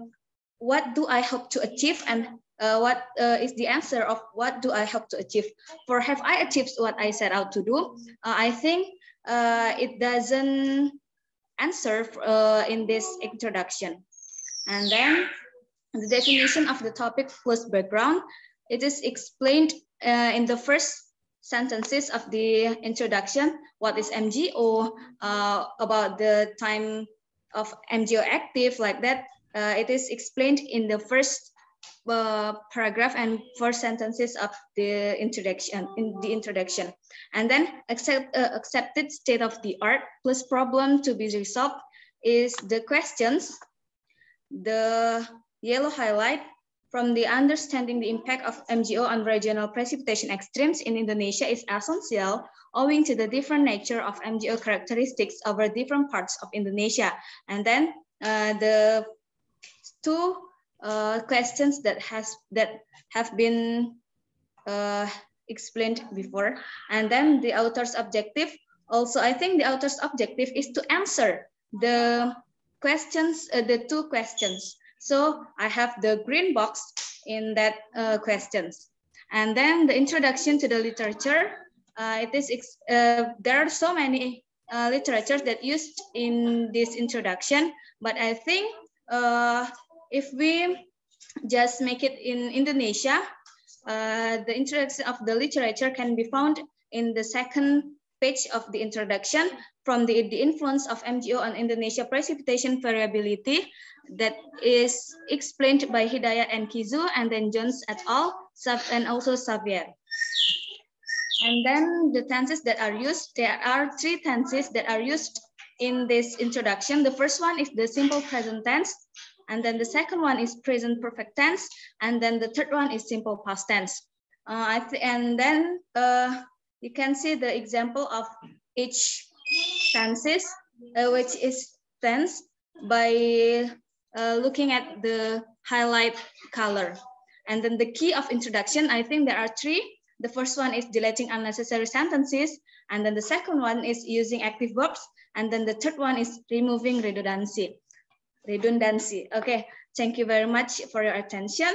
what do I hope to achieve, and what is the answer of what do I hope to achieve. For have I achieved what I set out to do? I think it doesn't answer in this introduction. And then the definition of the topic plus background, it is explained in the first sentences of the introduction. What is MGO? About the time of MGO active, like that. It is explained in the first paragraph and first sentences of the introduction. And then accepted state of the art plus problem to be resolved is the questions. The yellow highlight from the understanding the impact of MGO on regional precipitation extremes in Indonesia is essential owing to the different nature of MGO characteristics over different parts of Indonesia. And then the two questions that have been explained before. And then the author's objective. Also, I think the author's objective is to answer the questions, the two questions. So I have the green box in that questions. And then the introduction to the literature. There are so many literatures that used in this introduction, but I think if we just make it in Indonesia, the introduction of the literature can be found in the second page of the introduction from the influence of MGO on Indonesia precipitation variability that is explained by Hidayat and Kizu, and then Jones et al. And also Xavier. And then the tenses that are used, there are three tenses that are used in this introduction. The first one is the simple present tense, and then the second one is present perfect tense, and then the third one is simple past tense. And then you can see the example of each tenses, which is tense, by looking at the highlight color. And then the key of introduction, I think there are three. The first one is deleting unnecessary sentences, and then the second one is using active verbs, and then the third one is removing redundancy. Okay, thank you very much for your attention.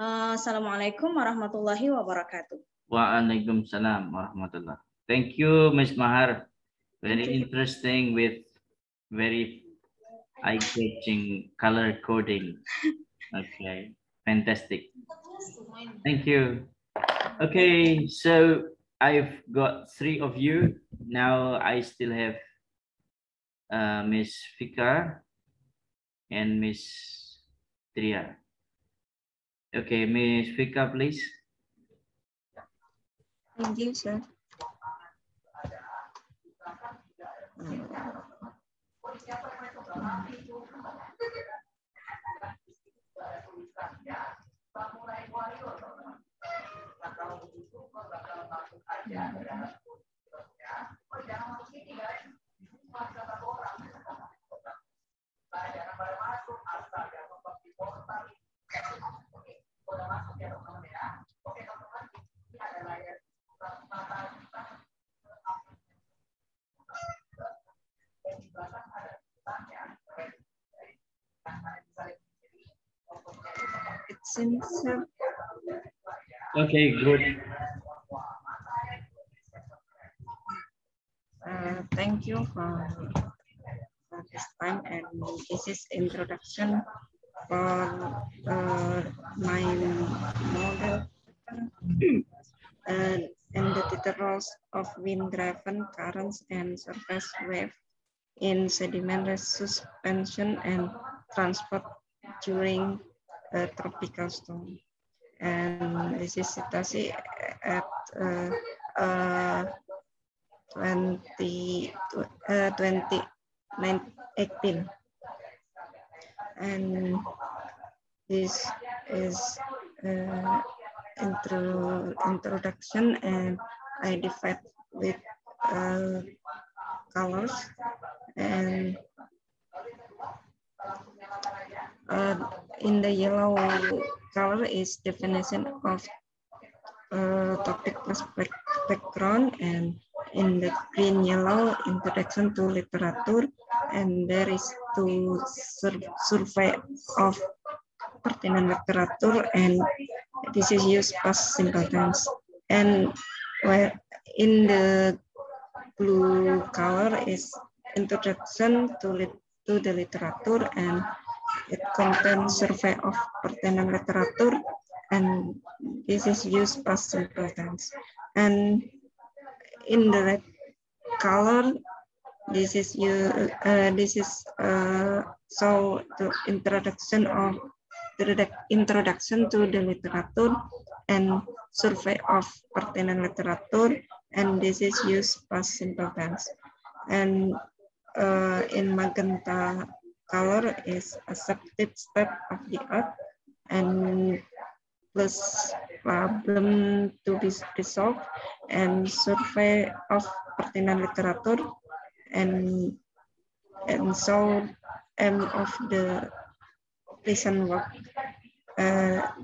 Assalamualaikum warahmatullahi wabarakatuh. Waalaikumsalam warahmatullah. Thank you, Ms. Mahar. Very interesting with very eye-catching color coding. Okay, fantastic. Thank you. Okay, so I've got three of you. Now I still have Ms. Fika and Ms. Tria. Okay, Ms. Fika, please. Thank you, sir. It seems, sir. Okay, good. Thank you for this time, and this is introduction for my model and the detailed roles of wind-driven currents and surface wave in sediment suspension and transport during a tropical storm. And this is situasi at 2018. And this is introduction, and I divide with colors, and in the yellow color is definition of topic plus background, and in the green yellow introduction to literature, and there is to survey of pertinent literature, and this is used past simple tense. And where in the blue color is introduction to the literature, and it contains survey of pertinent literature, and this is used past simple tense. And in the red color, this is so the introduction to the literature and survey of pertinent literature, and this is used past simple tense. And in magenta color is accepted step of the art and plus problem to be resolved and survey of pertinent literature, and so end of the recent work.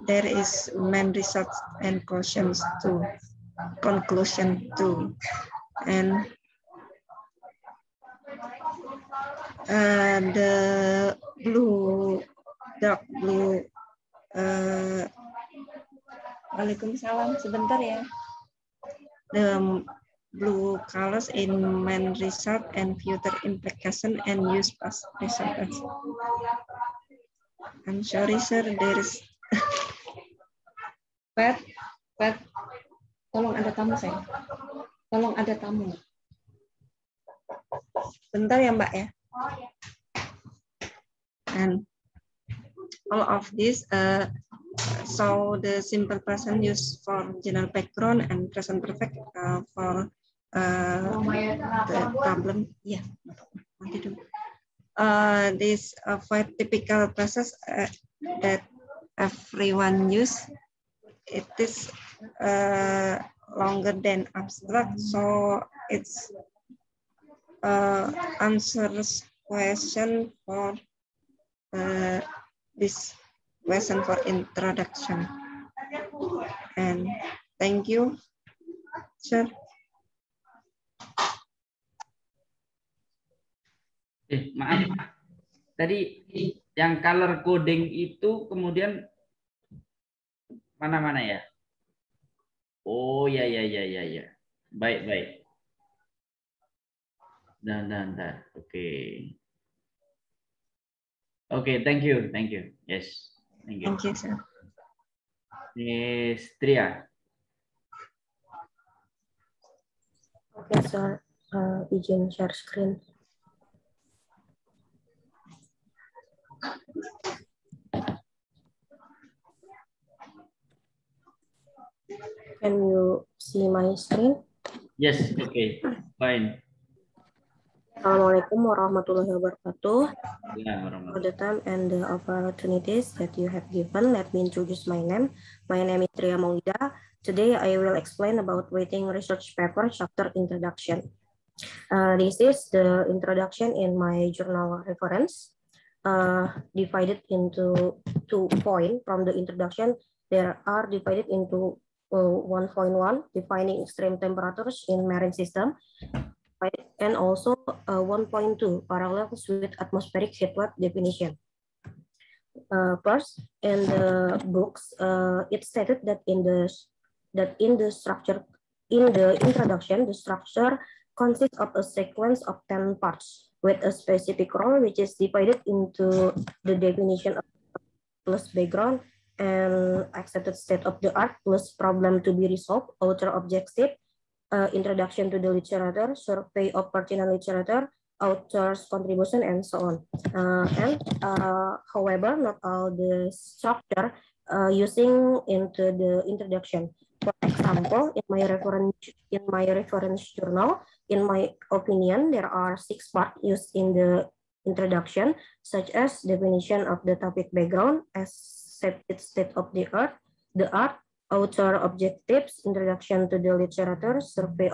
There is main results and questions too, conclusion too, and the dark blue. Waalaikumsalam, sebentar ya. The blue colors in main result and future implication and use past result. I'm sorry, sir. There is Pat, tolong ada tamu saya. Tolong ada tamu. Bentar ya, Mbak ya. And all of this, so the simple present used for general background and present perfect for the problem. Yeah. This five typical process that everyone use. It is longer than abstract, so it's answers question for this question for introduction. And thank you, sir. Maaf, tadi yang color coding itu kemudian mana-mana ya? Oh ya. Baik. Dan. Oke, thank you. Yes, thank you. Thank you, sir. Miss Tria. Oke, sir. Izin share screen. Can you see my screen? Yes, okay, fine. Assalamualaikum warahmatullahi wabarakatuh. Ya, For the time and the opportunities that you have given, let me introduce my name. My name is Tria Maulida. Today I will explain about writing research paper chapter introduction. This is the introduction in my journal reference. Divided into 2 points from the introduction. There are divided into 1.1, defining extreme temperatures in marine system, and also 1.2, parallels with atmospheric heatwave definition. First, in the books, it stated that in the introduction, the structure consists of a sequence of 10 parts with a specific role, which is divided into the definition of plus background and accepted state of the art plus problem to be resolved, author objective, introduction to the literature, survey of pertinent literature, author's contribution, and so on. However, not all the structure using into the introduction. For example, in my reference journal, in my opinion, there are 6 parts used in the introduction, such as definition of the topic background, accepted state of the art, author objectives, introduction to the literature, survey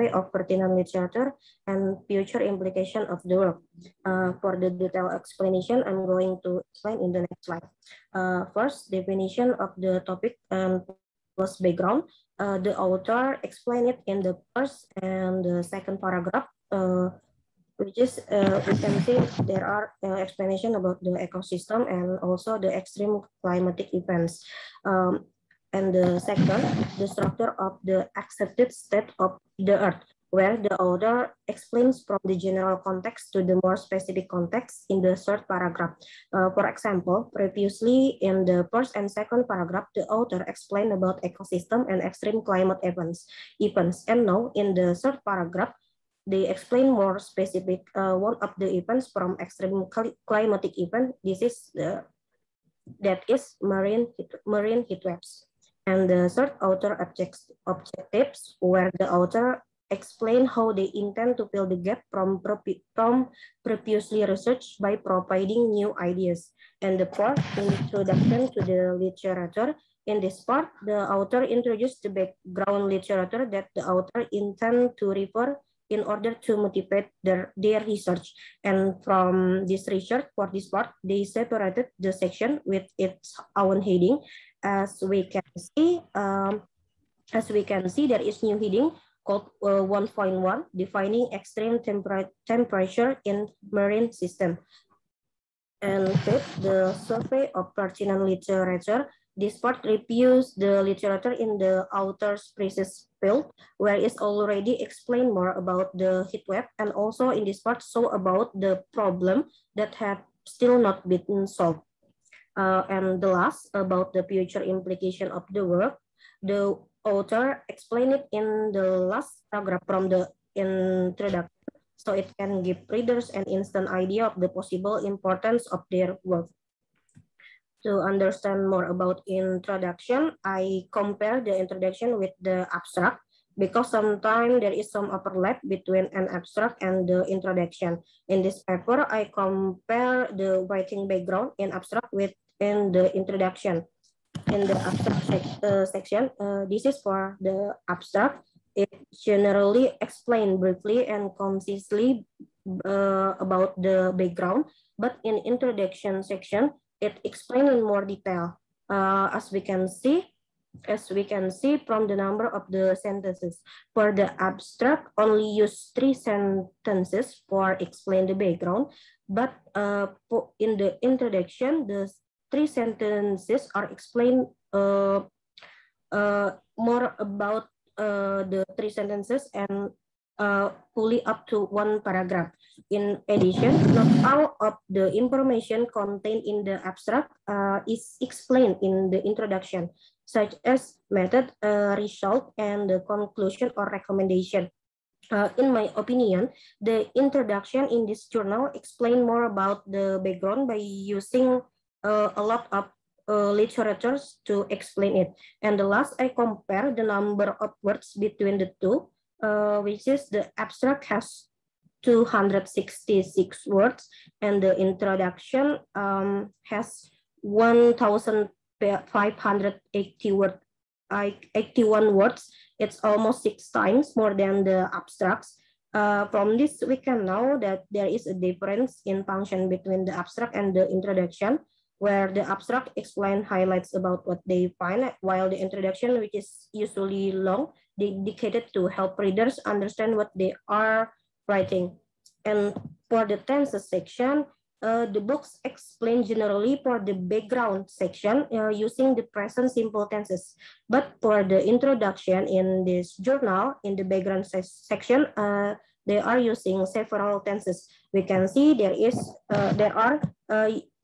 of pertinent literature, and future implication of the work. For the detailed explanation, I'm going to explain in the next slide. First, definition of the topic plus background. The author explained it in the first and the second paragraph, which is we can see there are explanation about the ecosystem and also the extreme climatic events. And the second, the structure of the accepted state of the earth. where the author explains from the general context to the more specific context in the third paragraph. For example, previously in the first and second paragraph, the author explained about ecosystem and extreme climate events. And now in the third paragraph, they explain more specific one of the events from extreme climatic event. This is that is marine heat waves. And the third author objectives, where the author explain how they intend to fill the gap from previously research by providing new ideas. And the fourth, introduction to the literature. In this part, the author introduced the background literature that the author intend to refer in order to motivate their research. And from this research, for this part, they separated the section with its own heading. As we can see, there is new heading called 1.1, defining extreme temperature in marine system. And fifth, the survey of pertinent literature. This part reviews the literature in the author's previous field, where it's already explained more about the heat wave, and also in this part show about the problem that have still not been solved. And the last, about the future implication of the work, the author explained it in the last paragraph from the introduction, so it can give readers an instant idea of the possible importance of their work. To understand more about introduction, I compare the introduction with the abstract, because sometimes there is some overlap between an abstract and the introduction. In this paper, I compare the writing background in abstract with in the introduction. In the abstract section, this is for the abstract. It generally explains briefly and concisely about the background, but in introduction section, it explains in more detail. As we can see from the number of the sentences. For the abstract, only use 3 sentences for explain the background, but in the introduction, the 3 sentences are explained more about the 3 sentences and fully up to 1 paragraph. In addition, not all of the information contained in the abstract is explained in the introduction, such as method, result, and the conclusion or recommendation. In my opinion, the introduction in this journal explain more about the background by using a lot of literatures to explain it. And the last, I compare the number of words between the two, which is the abstract has 266 words and the introduction has 1,581 words. It's almost 6 times more than the abstracts. From this, we can know that there is a difference in function between the abstract and the introduction, where the abstract explain highlights about what they find, while the introduction, which is usually long, dedicated to help readers understand what they are writing. And for the tenses section, the books explain generally for the background section using the present simple tenses. But for the introduction in this journal, in the background section, they are using several tenses. We can see there are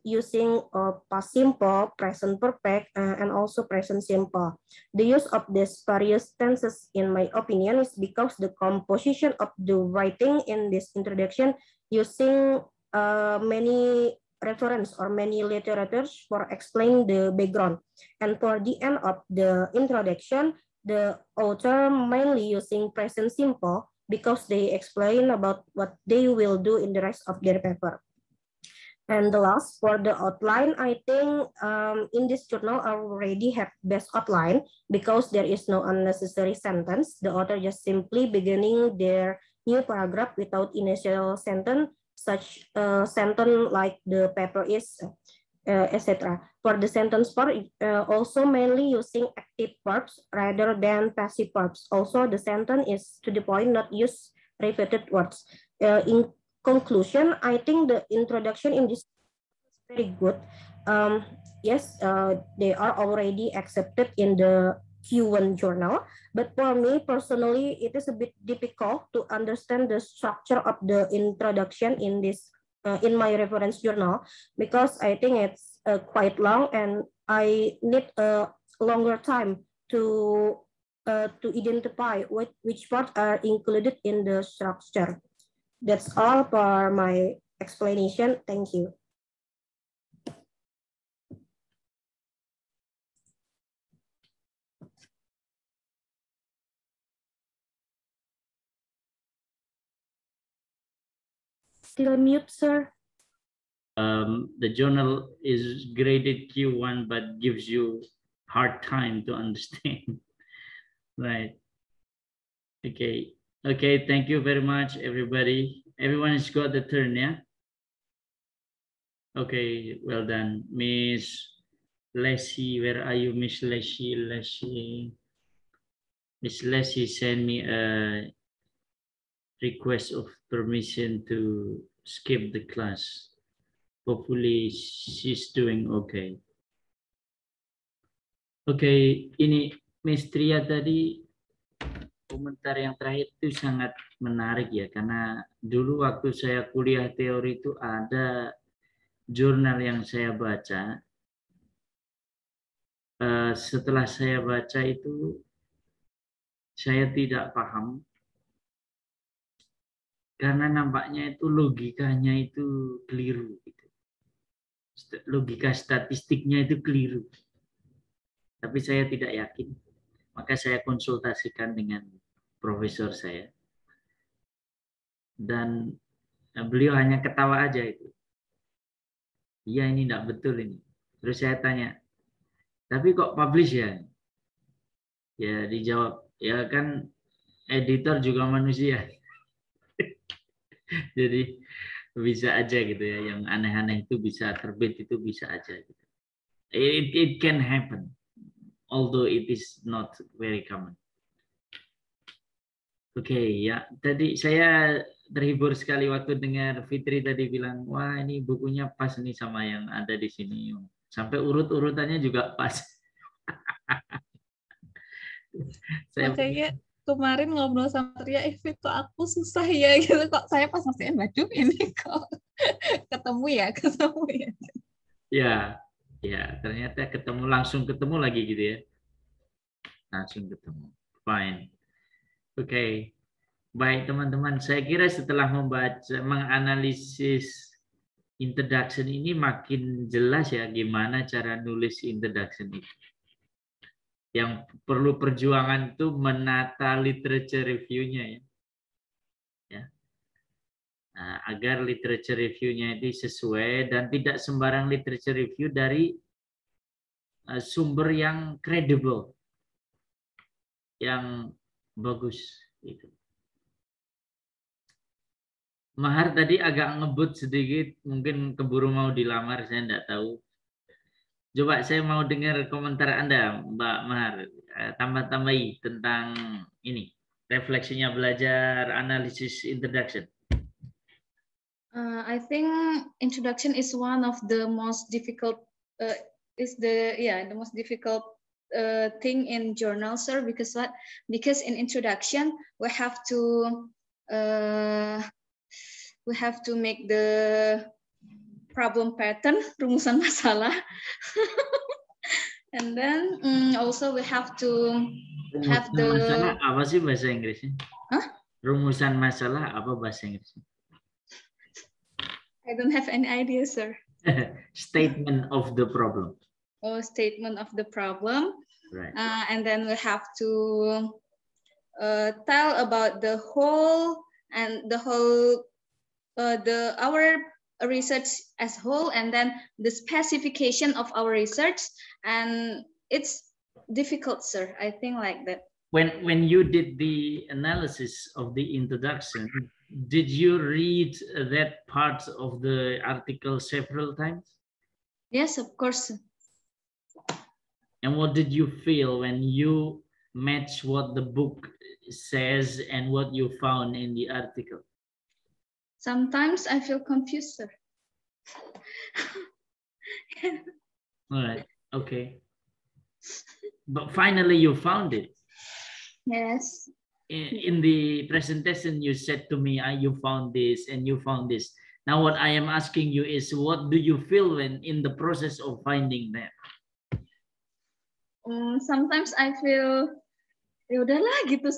using past simple, present perfect, and also present simple. The use of these various tenses, in my opinion, is because the composition of the writing in this introduction using many reference or many literatures for explaining the background. And for the end of the introduction, the author mainly using present simple because they explain about what they will do in the rest of their paper. And the last, for the outline, I think in this journal I already have best outline because there is no unnecessary sentence. The author just simply beginning their new paragraph without initial sentence, such sentence like the paper is, etc. For the sentence part, also mainly using active verbs rather than passive verbs. Also, the sentence is to the point, not use repeated words. In conclusion, I think the introduction in this is very good. Yes, they are already accepted in the Q1 journal, but for me personally, it is a bit difficult to understand the structure of the introduction in this in my reference journal, because I think it's quite long and I need a longer time to identify which parts are included in the structure. That's all for my explanation. Thank you. Still mute, sir. The journal is graded Q1, but gives you hard time to understand. Right. Okay. Okay. Thank you very much, everybody. Everyone has got the turn, yeah? Okay. Well done. Miss Leslie, where are you, Miss Leslie? Miss Leslie sent me a request of permission to skip the class. Hopefully she's doing okay. Oke, ini Miss Tria tadi komentar yang terakhir itu sangat menarik ya, karena dulu waktu saya kuliah teori itu ada jurnal yang saya baca. Setelah saya baca itu saya tidak paham karena nampaknya itu logikanya itu keliru. Logika statistiknya itu keliru. Tapi saya tidak yakin. Maka saya konsultasikan dengan profesor saya. Dan beliau hanya ketawa aja itu. Iya, ini tidak betul ini. Terus saya tanya, tapi kok publish ya? Ya dijawab, ya kan editor juga manusia. Jadi bisa aja gitu ya, yang aneh-aneh itu bisa terbit, itu bisa aja gitu. It can happen, although it is not very common. Oke, ya tadi saya terhibur sekali waktu dengar Fitri tadi bilang, wah ini bukunya pas nih sama yang ada di sini. Sampai urut-urutannya juga pas. Makanya kemarin ngobrol sama Tria, Fit kok aku susah ya gitu, kok saya pas masukin, waduh ini kok ketemu ya. Ya ternyata langsung ketemu lagi gitu ya. Langsung ketemu. Fine. Oke. Baik teman-teman, saya kira setelah menganalisis introduction ini makin jelas ya gimana cara nulis introduction itu. Yang perlu perjuangan itu menata literature review-nya ya. Nah, agar literature review-nya itu sesuai dan tidak sembarang literature review dari sumber yang kredibel, yang bagus gitu. Mahar tadi agak ngebut sedikit, mungkin keburu mau dilamar, saya tidak tahu. Coba saya mau dengar komentar Anda, Mbak Mahar. Tambah-tambahi tentang ini, refleksinya belajar analisis introduction. I think introduction is one of the most difficult the most difficult thing in journal, sir, because what? Because in introduction we have to make the problem pattern, rumusan masalah. And then also we have to have the masalah apa sih bahasa Inggrisnya? Huh? Rumusan masalah apa bahasa Inggrisnya? I don't have any idea, sir. Statement of the problem. Oh, statement of the problem. Right. And then we have to tell about the whole our research as whole, and then the specification of our research, and it's difficult, sir. I think like that. When you did the analysis of the introduction, did you read that part of the article several times? Yes, of course. And what did you feel when you match what the book says and what you found in the article? Sometimes I feel confused, sir. All right. Okay. But finally you found it. Yes. In the presentation, you said to me, you found this and you found this. Now what I am asking you is, what do you feel when in the process of finding them? Sometimes I feel, ya udahlah gitu.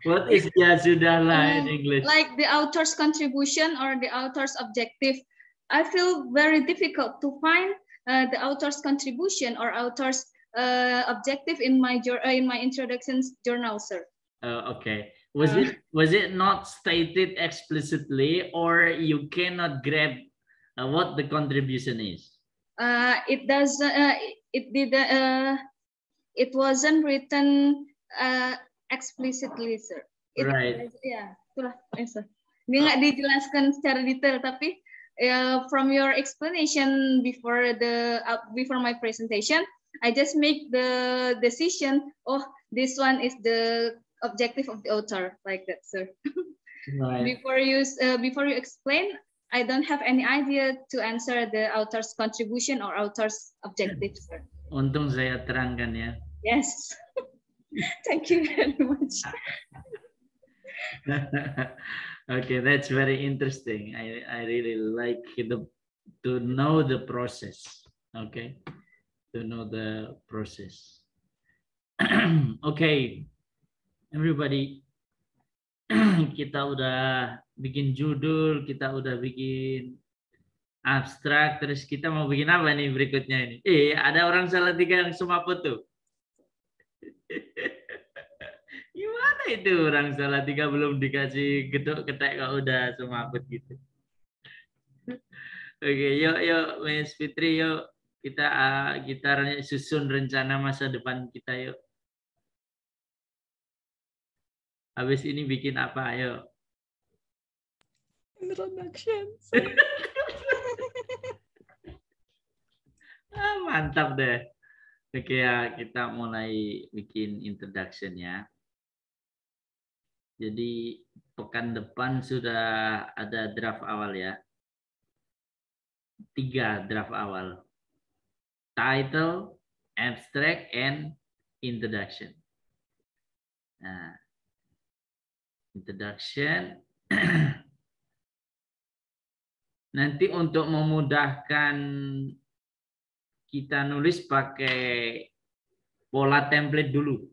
What is ya sudahlah in English? Like the author's contribution or the author's objective. I feel very difficult to find the author's contribution or author's objective in my introduction journal, sir. Okay. Was it not stated explicitly, or you cannot grab what the contribution is? It does. It wasn't written explicitly, sir. Right. Ya, itulah, sir. Ini nggak dijelaskan secara detail, tapi from your explanation before my presentation, I just make the decision. Oh, this one is the objective of the author, like that, sir. Right. Before you explain, I don't have any idea to answer the author's contribution or author's objective, sir. Untung saya terangkan ya. Yes. Thank you very much. Okay, that's very interesting. I really like to know the process. Okay, to know the process. Okay, everybody, kita udah bikin judul, kita udah bikin abstrak, terus kita mau bikin apa nih berikutnya ini? Ada orang Salatiga yang semaput tuh. Gimana itu orang Salatiga belum dikasih gedok ketek kok udah semaput gitu. Oke, yuk Miss Fitri, yuk kita susun rencana masa depan kita yuk. Habis ini bikin apa, ayo? Introduction. Mantap deh. Oke ya, kita mulai bikin introduction ya. Jadi pekan depan sudah ada draft awal ya. 3 draft awal. Title, abstract, and introduction. Nah, introduction. Nanti untuk memudahkan kita nulis pakai pola template dulu.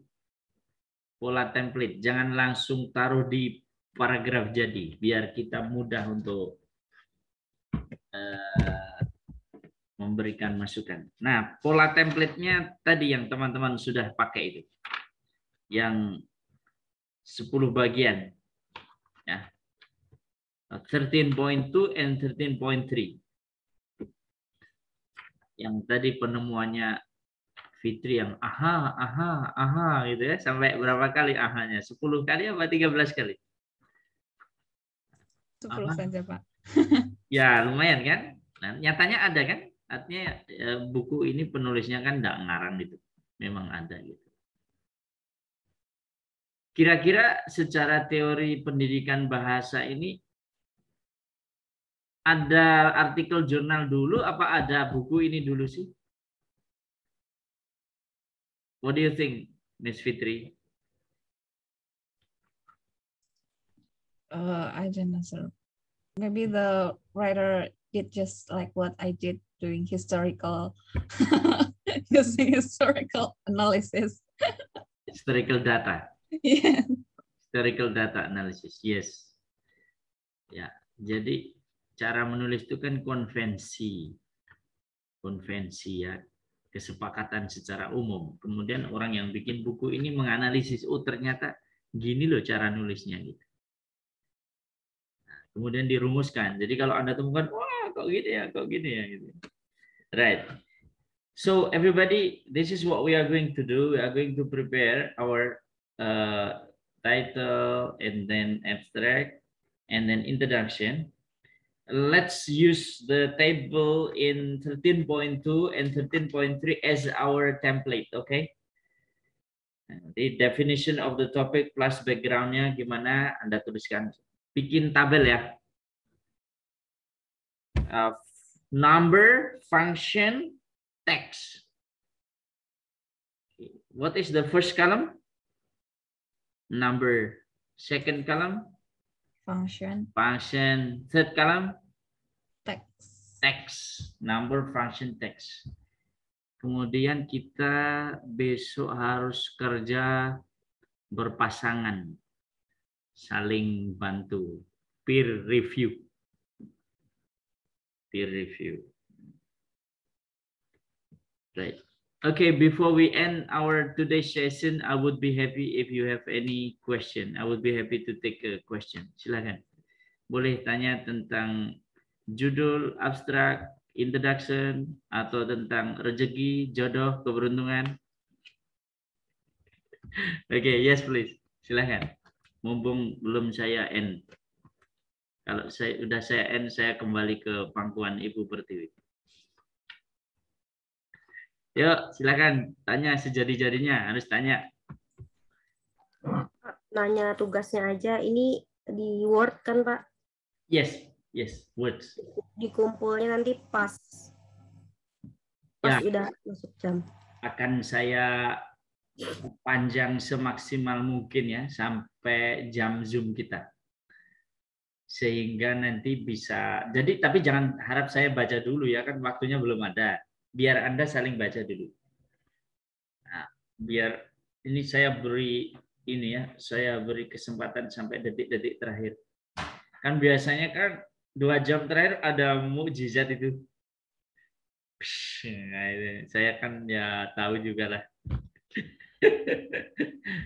Pola template, jangan langsung taruh di paragraf jadi, biar kita mudah untuk memberikan masukan. Nah, pola template-nya tadi yang teman-teman sudah pakai itu. Yang 10 bagian. Ya. 13.2 and 13.3. Yang tadi penemuannya Fitri yang aha gitu ya, sampai berapa kali ahanya? 10 kali apa 13 kali? 10 saja, Pak. Ya, lumayan kan? Nah, nyatanya ada kan? Artinya buku ini penulisnya kan enggak ngarang gitu. Memang ada gitu. Kira-kira secara teori pendidikan bahasa ini ada artikel jurnal dulu apa ada buku ini dulu sih? What do you think, Miss Fitri? I don't know, sir. Maybe the writer did just like what I did doing historical, using historical analysis. Historical data. Yeah. Historical data analysis, yes. Ya, jadi cara menulis itu kan konvensi ya, kesepakatan secara umum. Kemudian orang yang bikin buku ini menganalisis, oh ternyata gini loh cara nulisnya gitu. Nah, kemudian dirumuskan. Jadi kalau Anda temukan, wah kok gini ya gitu. Right. So everybody, this is what we are going to do. We are going to prepare our title and then abstract and then introduction. Let's use the table in 13.2 and 13.3 as our template, okay? The definition of the topic plus background-nya gimana Anda tuliskan. Bikin tabel ya. Number, function, text. What is the first column? Number. Second column? Function. Function. Third column? Text. Text. Number, function, text. Kemudian kita besok harus kerja berpasangan. Saling bantu. Peer review. Peer review. Right. Okay, before we end our today's session, I would be happy if you have any question. I would be happy to take a question. Silakan. Boleh tanya tentang judul, abstrak, introduction, atau tentang rezeki, jodoh, keberuntungan. Okay, yes please. Silakan. Mumpung belum saya end. Kalau saya end, saya kembali ke pangkuan Ibu Pertiwi. Yuk, silakan tanya sejadi-jadinya, harus tanya. Nanya tugasnya aja, ini di Word kan Pak? Yes, yes, words. Dikumpulnya nanti pas Ya, udah masuk jam. akan saya panjang semaksimal mungkin ya, sampai jam Zoom kita. Sehingga nanti bisa, jadi tapi jangan harap saya baca dulu ya, kan waktunya belum ada. Biar Anda saling baca dulu. Nah, biar ini saya beri saya beri kesempatan sampai detik-detik terakhir. Kan biasanya kan 2 jam terakhir ada mukjizat itu. Nah, itu. Saya kan ya tahu juga lah.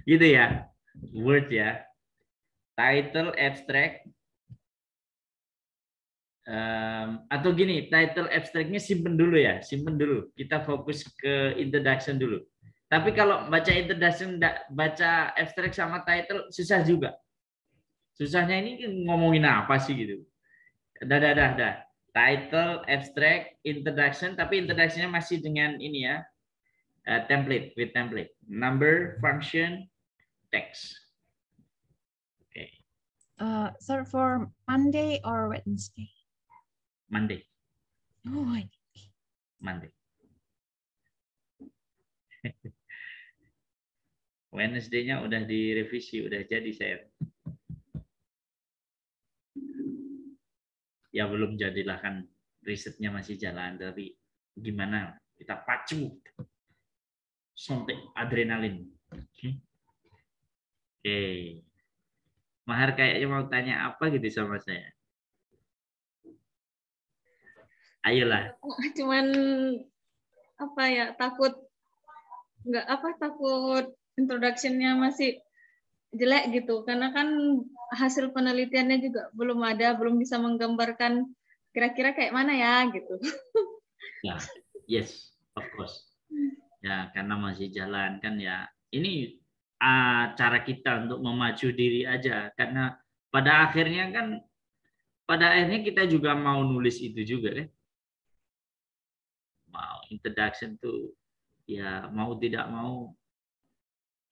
Gitu ya. Word ya. Title, abstract. Atau gini, title abstraknya simpen dulu ya, simpen dulu. Kita fokus ke introduction dulu. Tapi kalau baca introduction, baca abstrak sama title susah juga. Susahnya ini ngomongin apa sih gitu. Dah. Title, abstract, introduction, tapi introductionnya masih dengan ini ya, template, with template. Number, function, text. Okay. Sir, for Monday or Wednesday? Monday. Oh, Monday. Wednesday-nya udah direvisi, udah jadi saya. Ya belum jadilah kan, risetnya masih jalan, tapi gimana kita pacu, suntik adrenalin. Oke. Mahar kayaknya mau tanya apa gitu sama saya. Ayolah. Cuman apa ya, takut introduction-nya masih jelek gitu, karena kan hasil penelitiannya juga belum ada, belum bisa menggambarkan kira-kira kayak mana ya gitu. Ya, yes, of course. Ya, karena masih jalan kan ya. Ini cara kita untuk memacu diri aja, karena pada akhirnya kita juga mau nulis itu juga kan. Mau introduction tuh ya mau tidak mau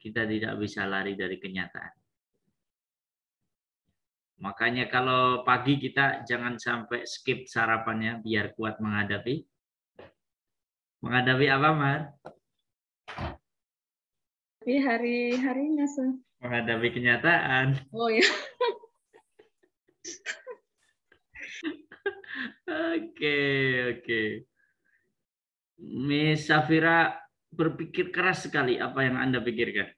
kita tidak bisa lari dari kenyataan. Makanya kalau pagi kita jangan sampai skip sarapannya biar kuat menghadapi apa, Mar? Tapi hari-harinya menghadapi kenyataan. Oh ya. Oke. Miss Safira berpikir keras sekali. Apa yang Anda pikirkan?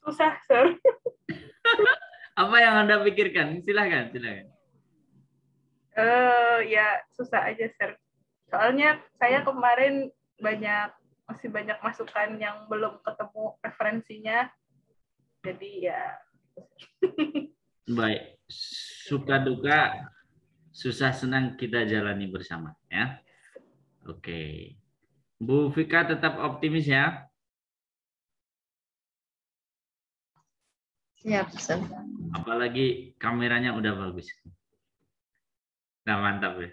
Susah, Sir. Apa yang Anda pikirkan? Silakan. Ya susah aja, Sir. Soalnya saya kemarin masih banyak masukan yang belum ketemu referensinya. Jadi ya. Baik. Suka duka, susah senang kita jalani bersama ya. Oke. Bu Vika tetap optimis ya. Siap, Sir. Apalagi kameranya udah bagus. Nah, mantap ya.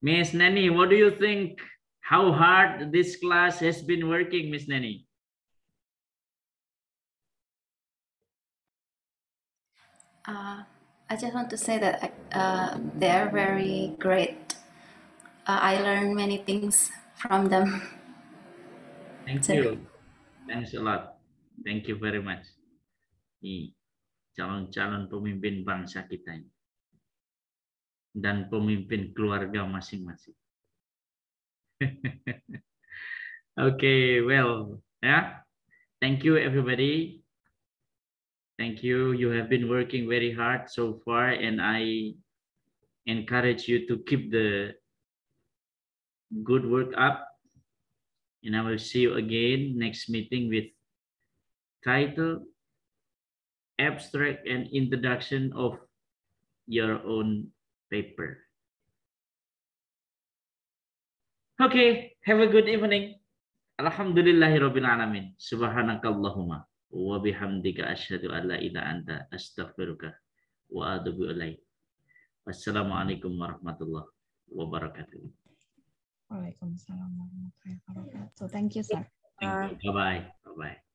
Miss Nani, what do you think? How hard this class has been working, Miss Nani? I just want to say that they are very great. I learned many things from them. Thank you. Thanks a lot. Thank you very much. Nih, calon-calon pemimpin bangsa kita ini. Dan pemimpin keluarga masing-masing. Okay, well, yeah. Thank you, everybody. Thank you. You have been working very hard so far, and I encourage you to keep the good work up. And I will see you again next meeting with title, abstract, and introduction of your own paper. Okay, have a good evening. Alhamdulillahirabbil alamin. Subhanakallahumma wa bihamdika asyhadu an la ilaha anta astaghfiruka wa atubu ilaik. Wassalamualaikum warahmatullahi wabarakatuh. Waalaikumsalam warahmatullahi wabarakatuh. Thank you, sir. Thank you. Bye-bye. Bye-bye.